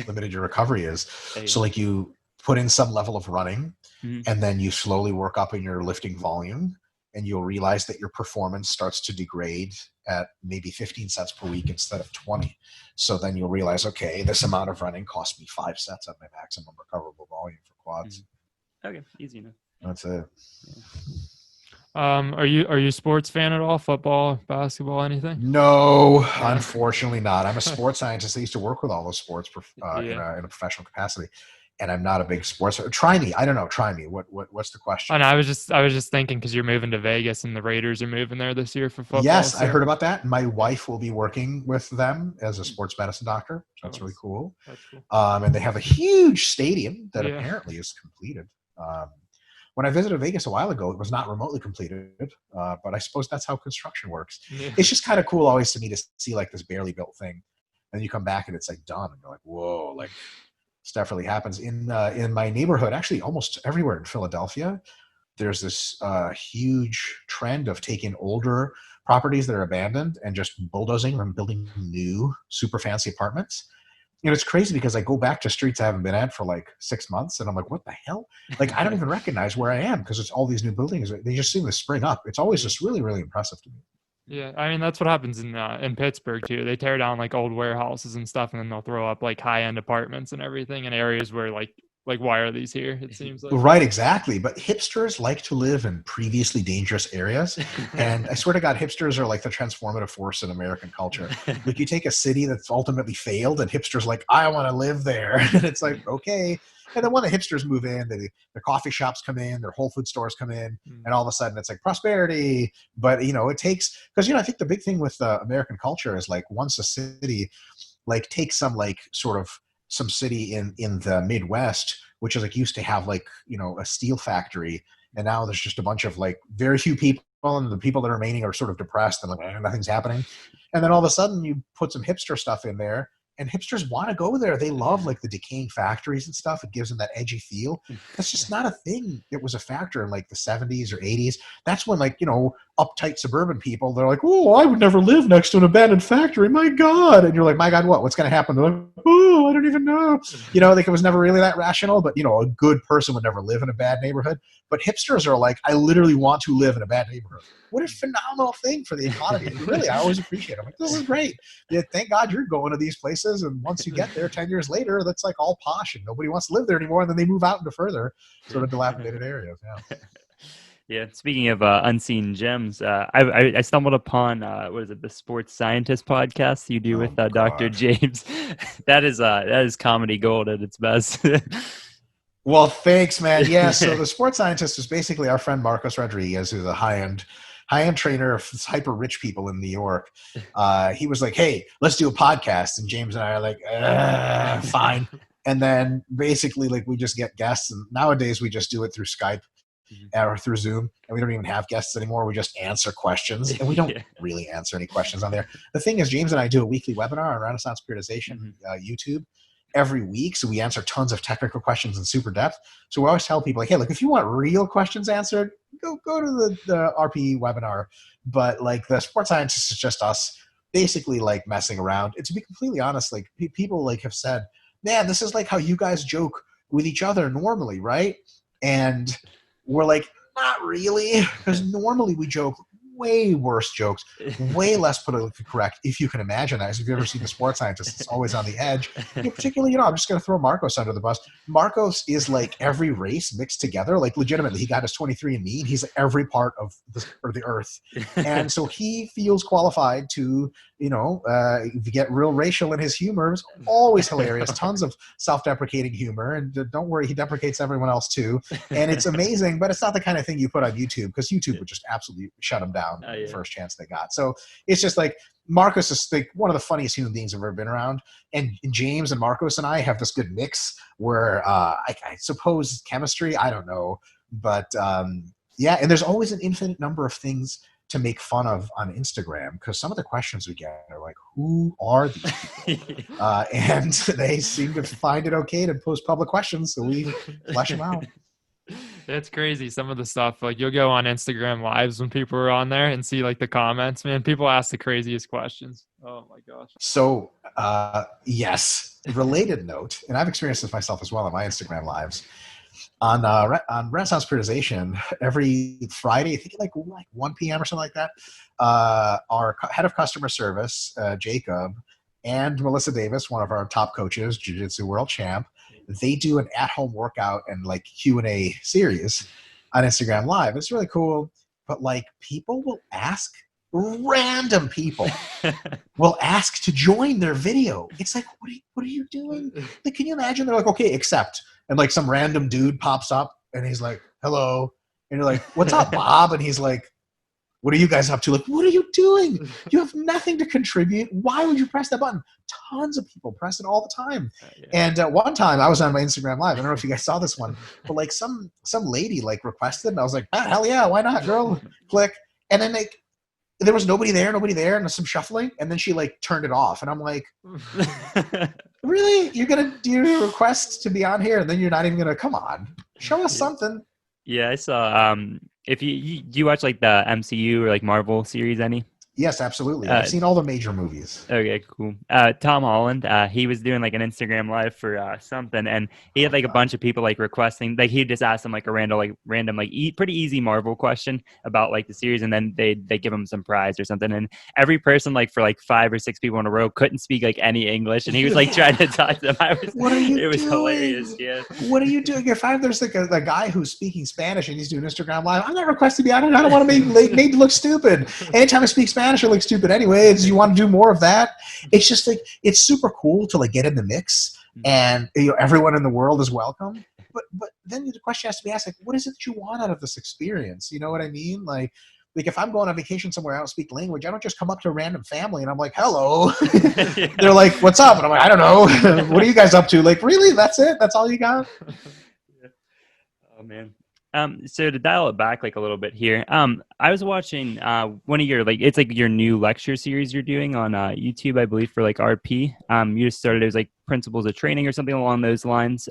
S4: limited your recovery is. So like you put in some level of running, and then you slowly work up in your lifting volume, and you'll realize that your performance starts to degrade at maybe 15 sets per week instead of 20. So then you'll realize, okay, this amount of running cost me 5 sets at my maximum recoverable volume for quads.
S3: Okay, easy enough.
S4: That's it.
S1: Are you a sports fan at all? Football, basketball, anything?
S4: No,
S1: No.
S4: unfortunately not. I'm a sports scientist. I used to work with all those sports in
S1: Yeah.
S4: a professional capacity, and I'm not a big sports. Try me. I don't know. Try me. What's the question?
S1: And I was just thinking because you're moving to Vegas and the Raiders are moving there this year for football.
S4: Yes, I
S1: So
S4: heard about that. My
S1: yeah.
S4: wife will be working with them as a sports medicine doctor. So
S1: Oh,
S4: that's really cool.
S1: that's cool.
S4: And they have a huge stadium that
S1: Yeah.
S4: apparently is completed. Um, when I visited Vegas a while ago, it was not remotely completed, but I suppose that's how construction works.
S1: Yeah.
S4: It's just kind of cool always to me to see like this barely built thing, and you come back and it's like done, and you're like, whoa, like stuff really happens in my neighborhood. Actually, almost everywhere in Philadelphia, there's this huge trend of taking older properties that are abandoned and just bulldozing them, building new super fancy apartments. It's crazy because I go back to streets I haven't been at for like 6 months, and I'm like, what the hell? Like, I don't even recognize where I am because it's all these new buildings. They just seem to spring up. It's always just really, really impressive to me.
S1: Yeah, I mean that's what happens in Pittsburgh too. They tear down like old warehouses and stuff, and then they'll throw up like high end apartments and everything in areas where like why are these here? It seems like.
S4: Right, exactly. But hipsters like to live in previously dangerous areas. And I swear to God, hipsters are like the transformative force in American culture. Like, you take a city that's ultimately failed, and hipsters like, I want to live there. And it's like, okay. And then when the hipsters move in, the coffee shops come in, their Whole Food stores come in, and all of a sudden it's like prosperity. But, it takes, because, I think the big thing with American culture is like once a city, like take some like sort of some city in the Midwest, which is like used to have like, a steel factory. And now there's just a bunch of like very few people, and the people that are remaining are sort of depressed and like, nothing's happening. And then all of a sudden you put some hipster stuff in there, and hipsters want to go there. They love like the decaying factories and stuff. It gives them that edgy feel. That's just not a thing. It was a factor in like the 70s or 80s. That's when like, uptight suburban people, they're like, oh, I would never live next to an abandoned factory. My God. And you're like, my God, what? What's going to happen? They're like, oh, I don't even know. Like it was never really that rational, but a good person would never live in a bad neighborhood. But hipsters are like, I literally want to live in a bad neighborhood. What a phenomenal thing for the economy. Really, I always appreciate it. I'm like, this is great. Yeah, thank God you're going to these places. And once you get there 10 years later, that's like all posh and nobody wants to live there anymore. And then they move out into further sort of dilapidated areas. Yeah.
S3: Yeah. Speaking of unseen gems, I stumbled upon what is it, the Sports Scientist podcast you do with Dr.
S4: God.
S3: James. That is comedy gold at its best.
S4: Well, thanks, man. Yeah. So the Sports Scientist is basically our friend Marcos Rodriguez, who's a high-end trainer of hyper rich people in New York. He was like, hey, let's do a podcast. And James and I are like, fine. And then basically like we just get guests. And nowadays we just do it through Skype or through Zoom. And we don't even have guests anymore. We just answer questions. And we don't really answer any questions on there. The thing is, James and I do a weekly webinar on Renaissance Periodization YouTube every week. So we answer tons of technical questions in super depth. So we always tell people like, hey, look, if you want real questions answered, go to the RPE webinar. But like the Sports Scientist is just us basically like messing around. And to be completely honest, like people like have said, man, this is like how you guys joke with each other normally, right? And we're like, not really, because normally we joke way worse jokes, way less politically correct, if you can imagine that. If you've ever seen The Sports Scientist, it's always on the edge. Particularly, I'm just going to throw Marcos under the bus. Marcos is like every race mixed together. Like legitimately, he got his 23andMe, and he's every part of the earth. And so he feels qualified to, get real racial in his humor. It's always hilarious. Tons of self-deprecating humor. And don't worry, he deprecates everyone else too. And it's amazing, but it's not the kind of thing you put on YouTube, because YouTube would just absolutely shut him down the first chance they got. So it's just like Marcos is like one of the funniest human beings I've ever been around. And James and Marcos and I have this good mix where I suppose chemistry, I don't know. But yeah, and there's always an infinite number of things to make fun of on Instagram, because some of the questions we get are like, who are these people? And they seem to find it okay to post public questions, so we flesh them out.
S1: It's crazy. Some of the stuff, like you'll go on Instagram lives when people are on there and see like the comments, man, people ask the craziest questions. Oh my gosh.
S4: So yes, related note, and I've experienced this myself as well on my Instagram lives. On Renaissance Periodization, every Friday, I think like 1 p.m. or something like that, our head of customer service, Jacob, and Melissa Davis, one of our top coaches, JiuJitsu world champ, they do an at-home workout and like Q&A series on Instagram Live. It's really cool. but like people will ask, random people will ask to join their video. It's like, what are you doing? Like, can you imagine? They're like, okay, accept. And like some random dude pops up and he's like, hello. And you're like, what's up, Bob? And he's like, what are you guys up to? Like, what are you doing? You have nothing to contribute. Why would you press that button? Tons of people press it all the time. And one time I was on my Instagram Live. I don't know if you guys saw this one, but like some lady like requested, and I was like, hell yeah, why not, girl? Click. And then like there was nobody there, and some shuffling, and then she like turned it off. And I'm like, really? You're gonna do a request to be on here, and then you're not even gonna come on? Show us something.
S3: Yeah, I saw. If you do you watch like the MCU or like Marvel series any?
S4: Yes, absolutely. I've seen all the major movies.
S3: Okay, cool. Tom Holland, he was doing like an Instagram live for something, and he had like a bunch of people like requesting, like he just asked them like a random pretty easy Marvel question about like the series, and then they give him some prize or something, and every person like for like 5 or 6 people in a row couldn't speak like any English, and he was like trying to talk to them. It was hilarious. Yeah.
S4: What are you doing? If there's like a guy who's speaking Spanish and he's doing Instagram Live, I'm not requesting to be on it. I don't want to be made to look stupid. Anytime I speak Spanish, I look stupid anyway. Do you want to do more of that? It's just like, it's super cool to like get in the mix, and everyone in the world is welcome. But then the question has to be asked, like, what is it that you want out of this experience? You know what I mean? Like if I'm going on vacation somewhere, I don't speak language. I don't just come up to a random family and I'm like, hello. They're like, what's up? And I'm like, I don't know. What are you guys up to? Like, really? That's it? That's all you got?
S3: Oh man. So to dial it back like a little bit here, I was watching one of your it's like your new lecture series you're doing on YouTube, I believe, for like RP. You just started, it was like Principles of Training or something along those lines.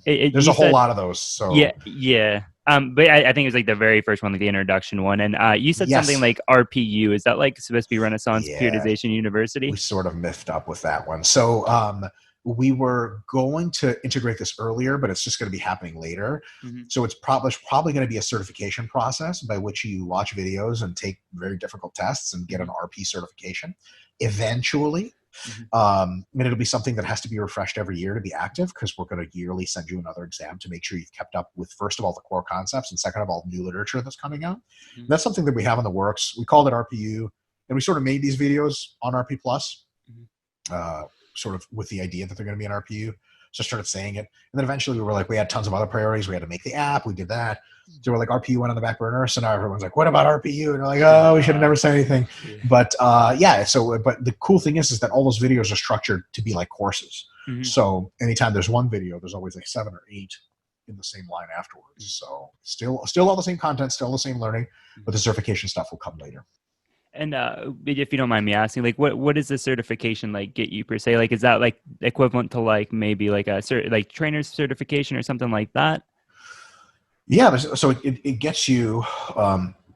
S4: There's a whole lot of those. So
S3: yeah. But I think it was like the very first one, like the introduction one. And you said something like RPU. Is that like supposed to be Renaissance Periodization University?
S4: We sort of miffed up with that one. So we were going to integrate this earlier, but it's just going to be happening later. Mm-hmm. So it's probably going to be a certification process by which you watch videos and take very difficult tests and get an RP certification eventually. Mm-hmm. It'll be something that has to be refreshed every year to be active, because we're going to yearly send you another exam to make sure you've kept up with, first of all, the core concepts, and second of all, new literature that's coming out. Mm-hmm. That's something that we have in the works. We called it RPU, and we sort of made these videos on RP Plus. Mm-hmm. Sort of with the idea that they're going to be an RPU. So I started saying it. And then eventually we were like, we had tons of other priorities. We had to make the app. We did that. So we're like, RPU went on the back burner. So now everyone's like, what about RPU? And they're like, oh, we should have never said anything. But but the cool thing is that all those videos are structured to be like courses. Mm-hmm. So anytime there's one video, there's always like 7 or 8 in the same line afterwards. So still all the same content, still the same learning, but the certification stuff will come later.
S3: And if you don't mind me asking, like, what does the certification like get you per se? Like, is that like equivalent to like maybe like a trainer's certification or something like that?
S4: Yeah, so it gets you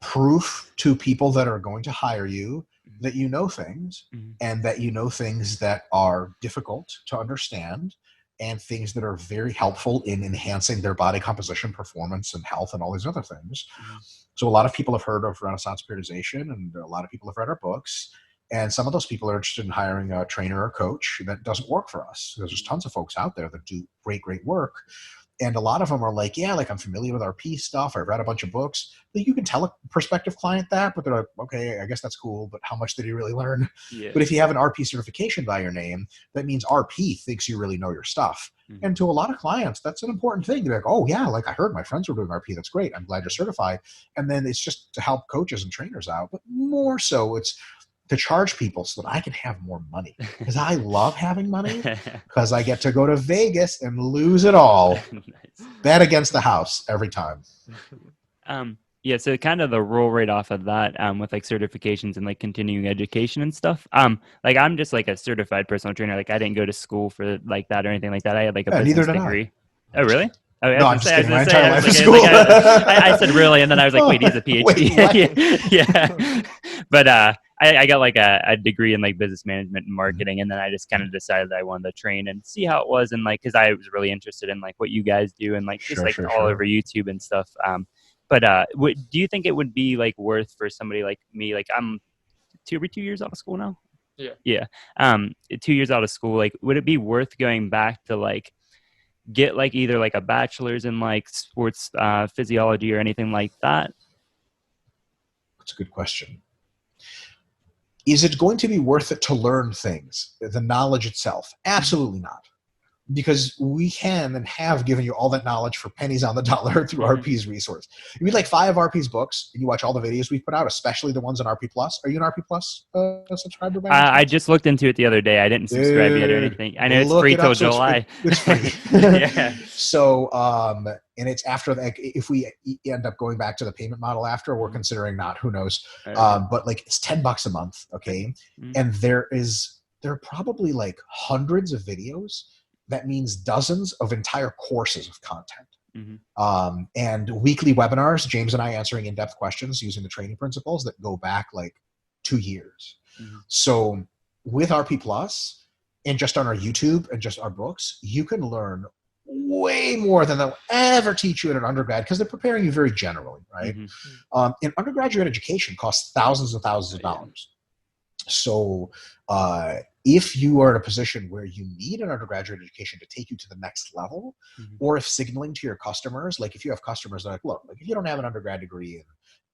S4: proof to people that are going to hire you that you know things, mm-hmm. and that you know things that are difficult to understand, and things that are very helpful in enhancing their body composition, performance, and health, and all these other things. Mm-hmm. So a lot of people have heard of Renaissance Periodization, and a lot of people have read our books. And some of those people are interested in hiring a trainer or coach. That doesn't work for us. There's tons of folks out there that do great work. And a lot of them are like, yeah, like I'm familiar with RP stuff. I've read a bunch of books. Like, you can tell a prospective client that, but they're like, okay, I guess that's cool, but how much did he really learn? Yeah. But if you have an RP certification by your name, that means RP thinks you really know your stuff. Mm-hmm. And to a lot of clients, that's an important thing. They're like, oh yeah, like I heard my friends were doing RP. That's great. I'm glad you're certified. And then it's just to help coaches and trainers out, but more so it's to charge people so that I can have more money, because I love having money, because I get to go to Vegas and lose it all. Nice. Bet against the house every time.
S3: Yeah, so kind of the roll right off of that, with like certifications and like continuing education and stuff. Like I'm just like a certified personal trainer. Like I didn't go to school for like that or anything like that. I had like a business degree. Oh, really? Oh,
S4: no, I'm just kidding. My entire life is school.
S3: I said really, and then I was like, wait, he's a PhD. Yeah. But I got like a degree in like business management and marketing, and then I just kind of decided that I wanted to train and see how it was, and like because I was really interested in like what you guys do and like just all over YouTube and stuff. But do you think it would be like worth for somebody like me? Like I'm 2 years out of school now. Yeah. 2 years out of school. Like, would it be worth going back to like get like either like a bachelor's in like sports physiology or anything like that?
S4: That's a good question. Is it going to be worth it to learn things, the knowledge itself? Absolutely not. Because we can and have given you all that knowledge for pennies on the dollar through RP's resource. You read like 5 RP's books and you watch all the videos we've put out, especially the ones on RP Plus. Are you an RP Plus subscriber by any chance?
S3: I just looked into it the other day. I didn't subscribe yet or anything. I know it's free till July.
S4: It's free.
S3: Yeah.
S4: So, and it's after, like, if we end up going back to the payment model after, we're considering not, who knows. But like it's $10 a month. Okay. And there are probably like hundreds of videos. That means dozens of entire courses of content. And weekly webinars, James and I answering in-depth questions using the training principles that go back like 2 years. So with RP Plus and just on our YouTube and just our books, you can learn way more than they'll ever teach you in an undergrad because they're preparing you very generally, right? And undergraduate education costs thousands and thousands of dollars. So if you are in a position where you need an undergraduate education to take you to the next level, or if signaling to your customers, like if you have customers that are like, look, like if you don't have an undergrad degree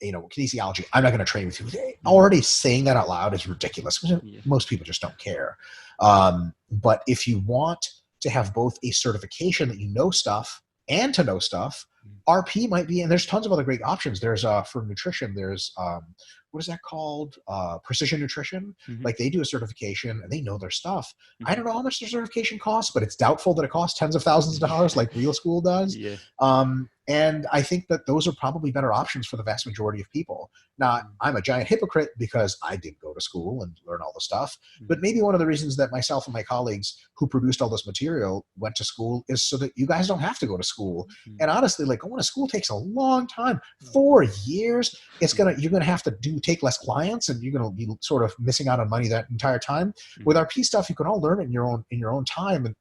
S4: in kinesiology, I'm not going to train with you. Already saying that out loud is ridiculous. Most people just don't care. But if you want to have both a certification that you know stuff and to know stuff, RP might be, and there's tons of other great options. There's for nutrition, there's what is that called? Precision Nutrition. Like they do a certification and they know their stuff. I don't know how much their certification costs, but it's doubtful that it costs tens of thousands of dollars like Real School does. And I think that those are probably better options for the vast majority of people. Now, I'm a giant hypocrite because I did go to school and learn all the stuff. But maybe one of the reasons that myself and my colleagues who produced all this material went to school is so that you guys don't have to go to school. And honestly, like going to school takes a long time, 4 years. You're gonna have to take less clients, and you're gonna be sort of missing out on money that entire time. With RP stuff, you can all learn it in your own time. And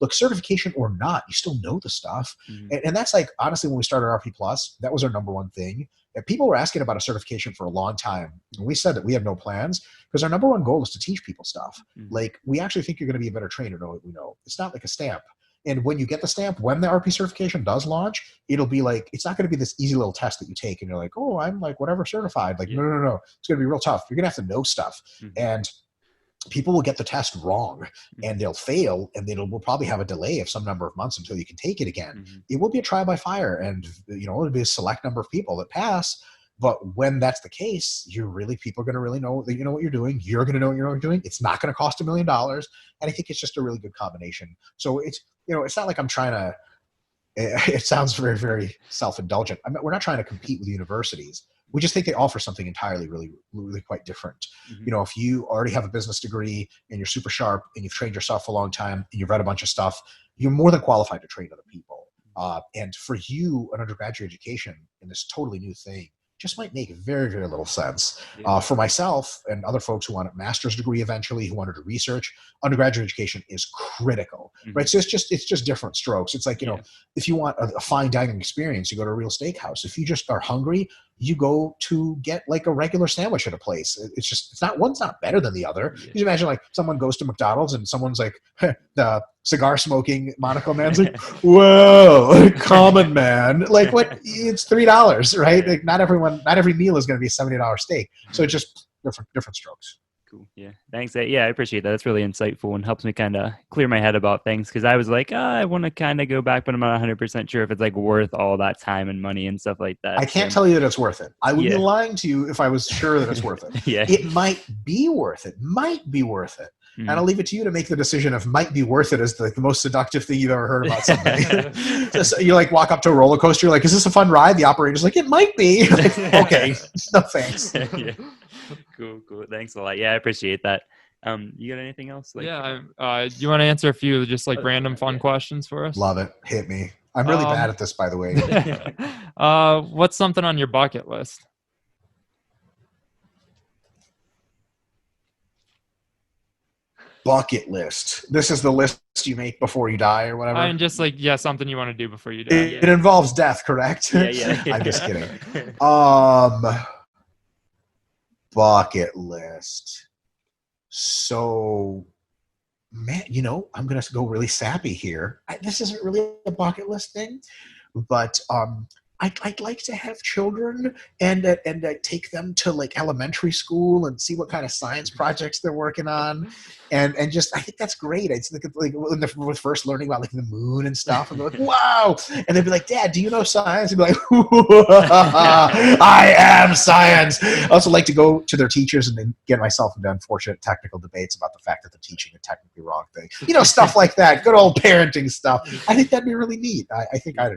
S4: look, certification or not, you still know the stuff. And that's like, honestly, when we started RP Plus, that was our number one thing. And people were asking about a certification for a long time. And we said that we have no plans because our number one goal is to teach people stuff. Like, we actually think you're going to be a better trainer, know what we know. It's not like a stamp. And when you get the stamp, when the RP certification does launch, it'll be like, it's not going to be this easy little test that you take and you're like, oh, I'm like whatever certified. Like, no. It's going to be real tough. You're going to have to know stuff. And people will get the test wrong and they'll fail, and we'll probably have a delay of some number of months until you can take it again. It will be a trial by fire, and it'll be a select number of people that pass. But when that's the case, people are going to really know that you know what you're doing. You're going to know what you're doing. It's not going to cost $1 million. And I think it's just a really good combination. So it's not like I'm trying to, it sounds very, very self-indulgent. We're not trying to compete with universities. We just think they offer something entirely really, really quite different. If you already have a business degree and you're super sharp and you've trained yourself for a long time and you've read a bunch of stuff, you're more than qualified to train other people. And for you, an undergraduate education in this totally new thing just might make very, very little sense. For myself and other folks who want a master's degree eventually, who wanted to research, undergraduate education is critical, right? So it's just different strokes. It's like, if you want a fine dining experience, you go to a real steakhouse. If you just are hungry, you go to get like a regular sandwich at a place. One's not better than the other. You imagine like someone goes to McDonald's and someone's like, the cigar smoking monocle man's like, whoa, common man. Like, what? It's $3, right? Like, not every meal is going to be a $70 steak. So it's just different strokes.
S3: Cool. Yeah. Thanks. Yeah, I appreciate that. That's really insightful and helps me kind of clear my head about things, because I was like, I want to kind of go back, but I'm not 100% sure if it's like worth all that time and money and stuff like that.
S4: I can't tell you that it's worth it. I would be lying to you if I was sure that it's worth it. It might be worth it. And I'll leave it to you to make the decision if might be worth it is the most seductive thing you've ever heard about something. You like walk up to a roller coaster, you're like, is this a fun ride? The operator's like, it might be. Like, okay, no thanks.
S3: Cool. Thanks a lot. Yeah, I appreciate that. You got anything else?
S1: Do you want to answer a few just like random fun questions for us?
S4: Love it. Hit me. I'm really bad at this, by the way.
S1: What's something on your bucket list?
S4: Bucket list. This is the list you make before you die or whatever?
S1: And just like, something you want to do before you die.
S4: It involves death, correct?
S3: Yeah.
S4: I'm just kidding. Bucket list. So, man, I'm going to go really sappy here. This isn't really a bucket list thing, but I'd like to have children and take them to like elementary school and see what kind of science projects they're working on, and just I think that's great. It's like when they're first learning about like the moon and stuff, and they're like, wow, and they'd be like, Dad, do you know science? And be like, I am science. I also like to go to their teachers and then get myself into unfortunate technical debates about the fact that they're teaching a technically wrong thing. Stuff like that. Good old parenting stuff. I think that'd be really neat. I think I'd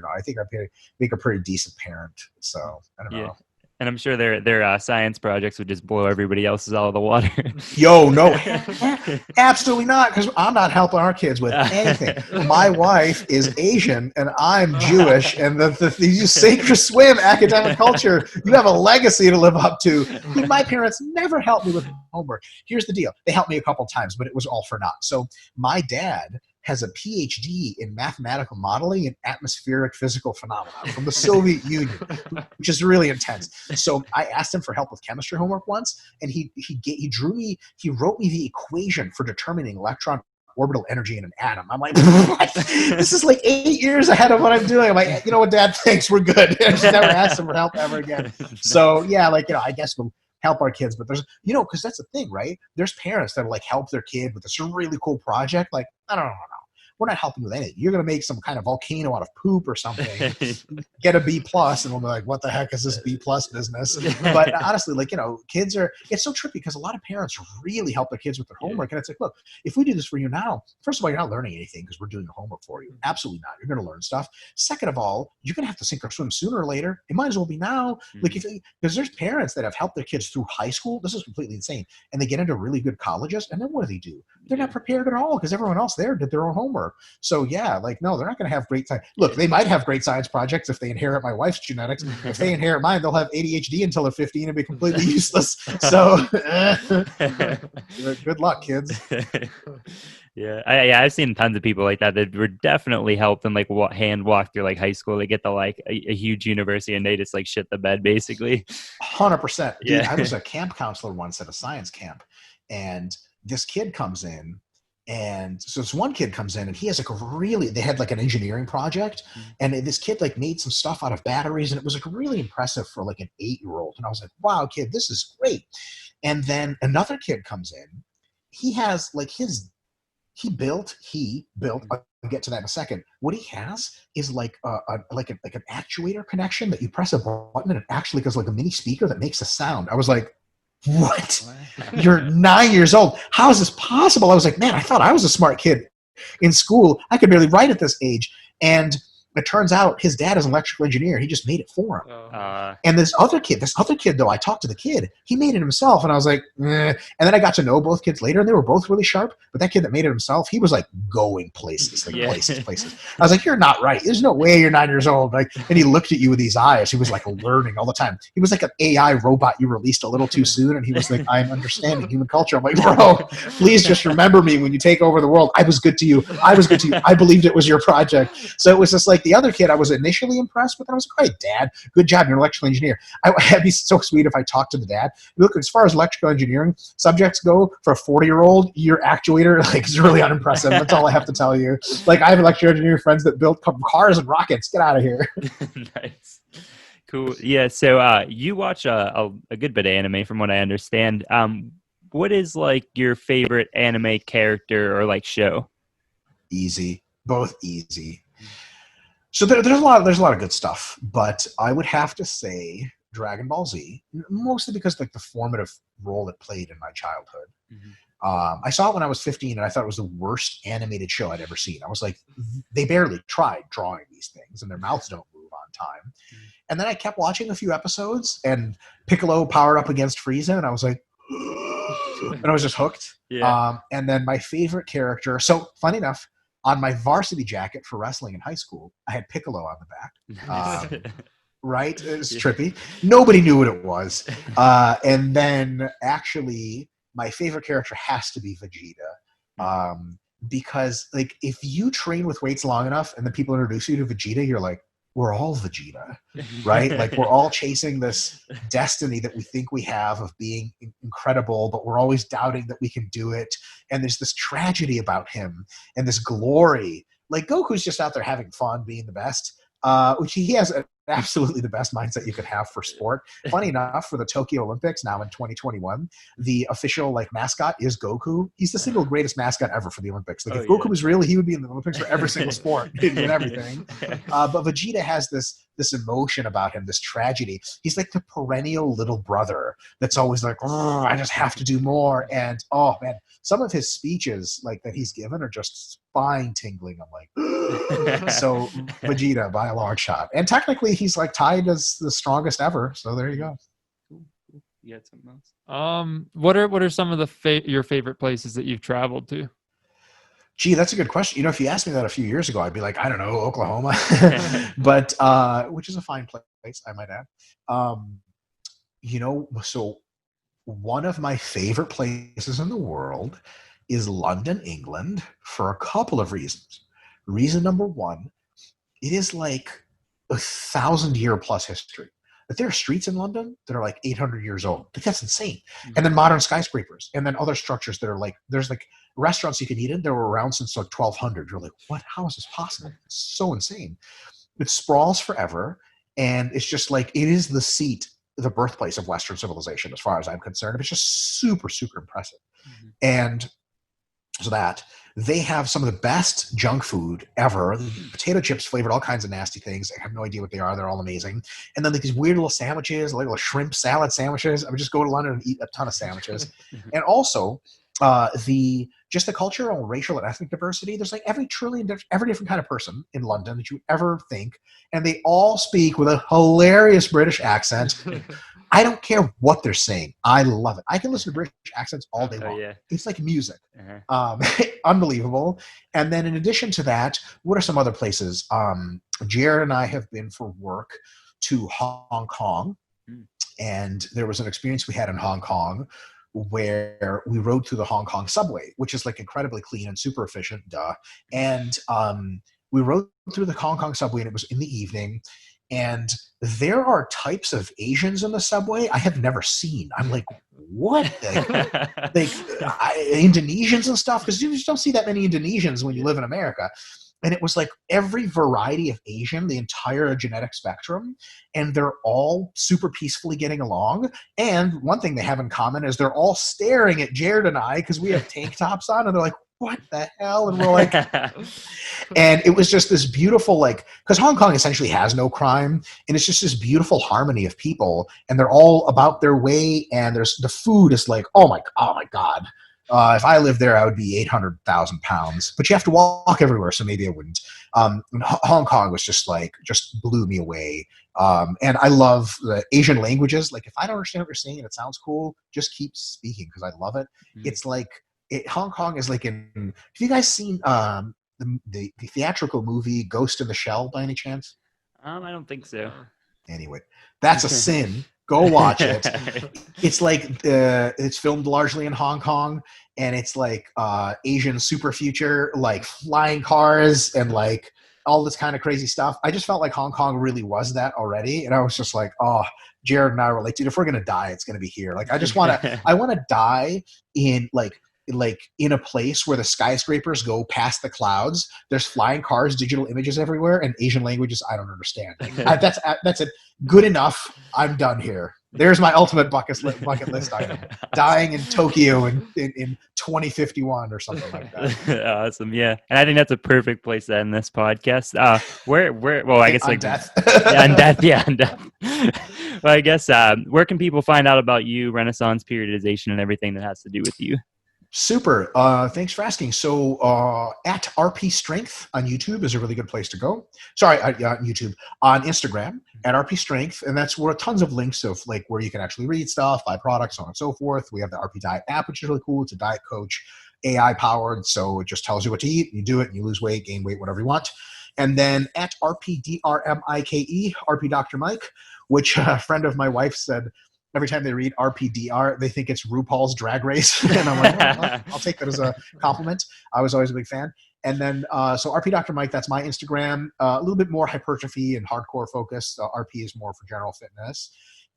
S4: make a pretty decent parent. So I don't know.
S3: And I'm sure their science projects would just blow everybody else's out of the water.
S4: Yo, no, absolutely not, because I'm not helping our kids with anything. My wife is Asian, and I'm Jewish, and the you sink or swim academic culture, you have a legacy to live up to. My parents never helped me with homework. Here's the deal. They helped me a couple times, but it was all for naught. So my dad has a PhD in mathematical modeling and atmospheric physical phenomena from the Soviet Union, which is really intense. So I asked him for help with chemistry homework once, and he wrote me the equation for determining electron orbital energy in an atom. I'm like, what? This is like 8 years ahead of what I'm doing. I'm like, you know what, Dad, thanks, we're good. I just never asked him for help ever again. So yeah, I guess we'll help our kids, but there's, because that's the thing, right? There's parents that will like help their kid with this really cool project. Like, no. We're not helping with anything. You're going to make some kind of volcano out of poop or something, get a B+, and we'll be like, what the heck is this B+ business? But honestly, kids it's so tricky because a lot of parents really help their kids with their homework. And it's like, look, if we do this for you now, first of all, you're not learning anything because we're doing the homework for you. Absolutely not. You're going to learn stuff. Second of all, you're going to have to sink or swim sooner or later. It might as well be now. Because there's parents that have helped their kids through high school. This is completely insane. And they get into really good colleges. And then what do? They're not prepared at all because everyone else there did their own homework. So yeah, no, they're not going to have great time. Look, they might have great science projects if they inherit my wife's genetics. If they inherit mine, they'll have ADHD until they're 15 and be completely useless. So good luck, kids.
S3: Yeah, I've seen tons of people like that were definitely helped and hand walk through high school. They get to a huge university and they just shit the bed basically. 100%.
S4: Dude, I was a camp counselor once at a science camp, and this kid comes in. And so this one kid comes in and he has they had an engineering project, and this kid made some stuff out of batteries, and it was really impressive for an 8-year-old. And I was like, wow, kid, this is great. And then another kid comes in. He has he built, I'll get to that in a second. What he has is an actuator connection that you press a button and it actually goes like a mini speaker that makes a sound. I was like, what? You're 9 years old. How is this possible? I was like, man, I thought I was a smart kid in school. I could barely write at this age. And it turns out his dad is an electrical engineer. He just made it for him. And this other kid though, I talked to the kid. He made it himself. And I was like, eh. And then I got to know both kids later, and they were both really sharp. But that kid that made it himself, he was going places, places. I was like, you're not right. There's no way you're 9 years old. And he looked at you with these eyes. He was learning all the time. He was like an AI robot you released a little too soon. And he was like, I'm understanding human culture. I'm like, bro, please just remember me when you take over the world. I was good to you. I believed it was your project. So it was just the other kid, I was initially impressed with, and I was like, all right, Dad, good job. You're an electrical engineer. It'd be so sweet if I talked to the dad. Look, as far as electrical engineering subjects go, for a 40-year-old, your actuator is really unimpressive. That's all I have to tell you. I have electrical engineering friends that build cars and rockets. Get out of here.
S3: Nice. Cool. Yeah, so you watch a good bit of anime from what I understand. What is your favorite anime character or show?
S4: Easy. Both easy. So there's a lot of good stuff, but I would have to say Dragon Ball Z, mostly because the formative role it played in my childhood. Mm-hmm. I saw it when I was 15, and I thought it was the worst animated show I'd ever seen. I was like, they barely tried drawing these things, and their mouths don't move on time. Mm-hmm. And then I kept watching a few episodes, and Piccolo powered up against Frieza, and I was like, and I was just hooked. Yeah. And then my favorite character. So funny enough, on my varsity jacket for wrestling in high school, I had Piccolo on the back. Right? It was trippy. Nobody knew what it was. And then actually, my favorite character has to be Vegeta. Because if you train with weights long enough and then people introduce you to Vegeta, you're like, we're all Vegeta, right? We're all chasing this destiny that we think we have of being incredible, but we're always doubting that we can do it. And there's this tragedy about him and this glory. Goku's just out there having fun, being the best, which he has absolutely the best mindset you could have for sport. Funny enough, for the Tokyo Olympics now in 2021, the official like mascot is Goku. He's the single greatest mascot ever for the Olympics. Like if Goku was real, he would be in the Olympics for every single sport and everything. But Vegeta has this emotion about him, this tragedy. He's like the perennial little brother that's always like, oh, I just have to do more. And oh man, some of his speeches like that he's given are just spine tingling. I'm like, so Vegeta by a large shot. And technically he's like tied as the strongest ever. So there you go.
S3: Cool. You got something else?
S1: What are some of the your favorite places that you've traveled to?
S4: Gee, that's a good question. If you asked me that a few years ago, I'd be like, I don't know, Oklahoma, but which is a fine place, I might add. So one of my favorite places in the world is London, England, for a couple of reasons. Reason number one, it is like 1,000-year plus history. But there are streets in London that are like 800 years old. That's insane. And then modern skyscrapers, and then other structures that are like, there's like restaurants you can eat in that were around since like 1200. You're like, what? How is this possible? It's so insane. It sprawls forever, and it's just like, it is the seat, the birthplace of Western civilization, as far as I'm concerned. It's just super, super impressive. And so that they have some of the best junk food ever. Potato chips flavored all kinds of nasty things. I have no idea what they are. They're all amazing. And then like these weird little sandwiches, like little shrimp salad sandwiches. I would just go to London and eat a ton of sandwiches. And also the cultural, racial, and ethnic diversity. There's like every different kind of person in London that you ever think, and they all speak with a hilarious British accent. I don't care what they're saying. I love it. I can listen to British accents all day long. It's like music. Unbelievable. And then in addition to that, what are some other places? Jared and I have been for work to Hong Kong, and there was an experience we had in Hong Kong where we rode through the Hong Kong subway, which is like incredibly clean and super efficient. And we rode through the Hong Kong subway, and it was in the evening. And there are types of Asians in the subway I have never seen. I'm like, what? Indonesians and stuff, because you just don't see that many Indonesians when you live in America. And it was like every variety of Asian, the entire genetic spectrum, and they're all super peacefully getting along. And one thing they have in common is they're all staring at Jared and I because we have tank tops on, and they're like, what the hell? And we're like, and it was just this beautiful, like, because Hong Kong essentially has no crime, and it's just this beautiful harmony of people, and they're all about their way, and the food is like, oh my God. If I lived there, I would be 800,000 pounds, but you have to walk everywhere. So maybe I wouldn't. Hong Kong was just blew me away. And I love the Asian languages. Like if I don't understand what you're saying and it sounds cool, just keep speaking because I love it. It's like, Hong Kong is like have you guys seen the theatrical movie Ghost in the Shell by any chance?
S3: I don't think so.
S4: Anyway, that's a sin. Go watch it. It's like it's filmed largely in Hong Kong, and it's like Asian super future, like flying cars and like all this kind of crazy stuff. I just felt like Hong Kong really was that already, and I was just like, oh, Jared and I were like, dude, if we're gonna die, it's gonna be here. Like, I just want to die in like in a place where the skyscrapers go past the clouds. There's flying cars, digital images everywhere, and Asian languages I don't understand. That's it. Good enough. I'm done here. There's my ultimate bucket list item. Dying in Tokyo in 2051 or something like that.
S3: Awesome. Yeah. And I think that's a perfect place to end this podcast. Well, I guess
S4: on
S3: like
S4: death.
S3: on death. Yeah. On death. Well, I guess, where can people find out about you, Renaissance Periodization, and everything that has to do with you?
S4: Super. Thanks for asking. So at RP Strength on YouTube is a really good place to go. Sorry, on YouTube. On Instagram at RP Strength, and that's where tons of links of like where you can actually read stuff, buy products, so on and so forth. We have the RP Diet app, which is really cool. It's a diet coach, AI powered, so it just tells you what to eat. You do it, and you lose weight, gain weight, whatever you want. And then at RPDRMIKE, RP Dr. Mike, which a friend of my wife said, every time they read RPDR, they think it's RuPaul's Drag Race. And I'm like, well, I'll take that as a compliment. I was always a big fan. And then, so RP Dr. Mike, that's my Instagram. A little bit more hypertrophy and hardcore focus. RP is more for general fitness.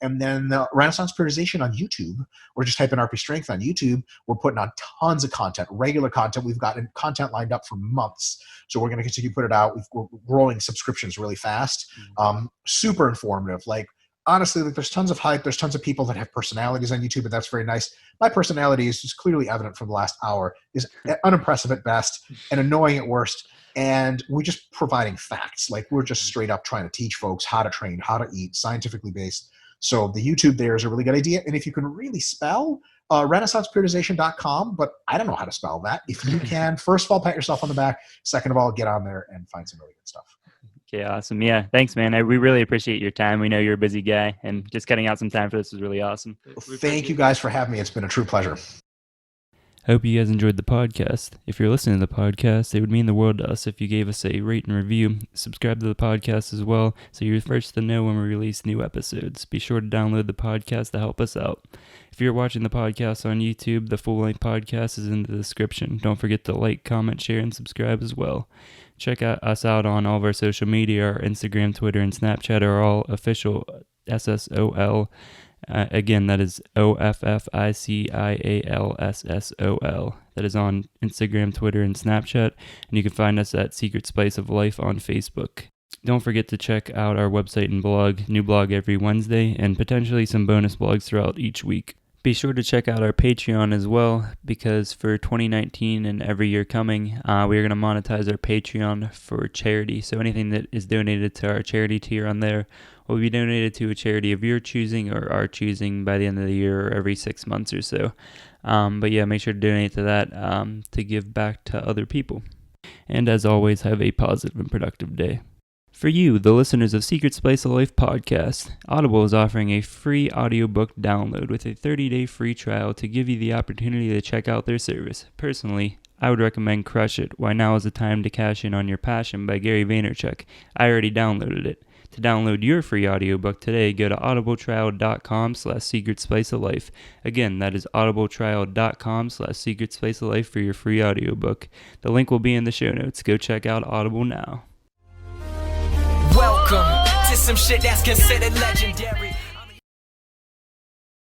S4: And then the Renaissance Periodization on YouTube, or just type in RP Strength on YouTube. We're putting on tons of content, regular content. We've got content lined up for months. So we're going to continue to put it out. We're growing subscriptions really fast. Super informative. Like, honestly, like, there's tons of hype. There's tons of people that have personalities on YouTube, and that's very nice. My personality is just clearly evident from the last hour, is unimpressive at best and annoying at worst. And we're just providing facts. Like, we're just straight up trying to teach folks how to train, how to eat, scientifically based. So the YouTube there is a really good idea. And if you can really spell, renaissanceperiodization.com, but I don't know how to spell that. If you can, first of all, pat yourself on the back. Second of all, get on there and find some really good stuff.
S3: Okay, awesome. Yeah, thanks, man. We really appreciate your time. We know you're a busy guy, and just cutting out some time for this was really awesome.
S4: Thank you guys for having me. It's been a true pleasure.
S3: Hope you guys enjoyed the podcast. If you're listening to the podcast, it would mean the world to us if you gave us a rate and review. Subscribe to the podcast as well, so you're first to know when we release new episodes. Be sure to download the podcast to help us out. If you're watching the podcast on YouTube, the full-length podcast is in the description. Don't forget to like, comment, share, and subscribe as well. Check us out on all of our social media. Our Instagram, Twitter, and Snapchat are all official SSOL. Again, that is OFFICIALSSOL. That is on Instagram, Twitter, and Snapchat. And you can find us at Secret Spice of Life on Facebook. Don't forget to check out our website and blog. New blog every Wednesday, and potentially some bonus blogs throughout each week. Be sure to check out our Patreon as well, because for 2019 and every year coming, we are going to monetize our Patreon for charity. So anything that is donated to our charity tier on there will be donated to a charity of your choosing or our choosing by the end of the year or every 6 months or so. But yeah, make sure to donate to that to give back to other people. And as always, have a positive and productive day. For you, the listeners of Secret Spice of Life podcast, Audible is offering a free audiobook download with a 30-day free trial to give you the opportunity to check out their service. Personally, I would recommend Crush It, Why Now is the Time to Cash In on Your Passion by Gary Vaynerchuk. I already downloaded it. To download your free audiobook today, go to audibletrial.com/secretspiceoflife. Again, that is audibletrial.com/secretspiceoflife for your free audiobook. The link will be in the show notes. Go check out Audible now.
S2: Welcome to some shit that's considered legendary.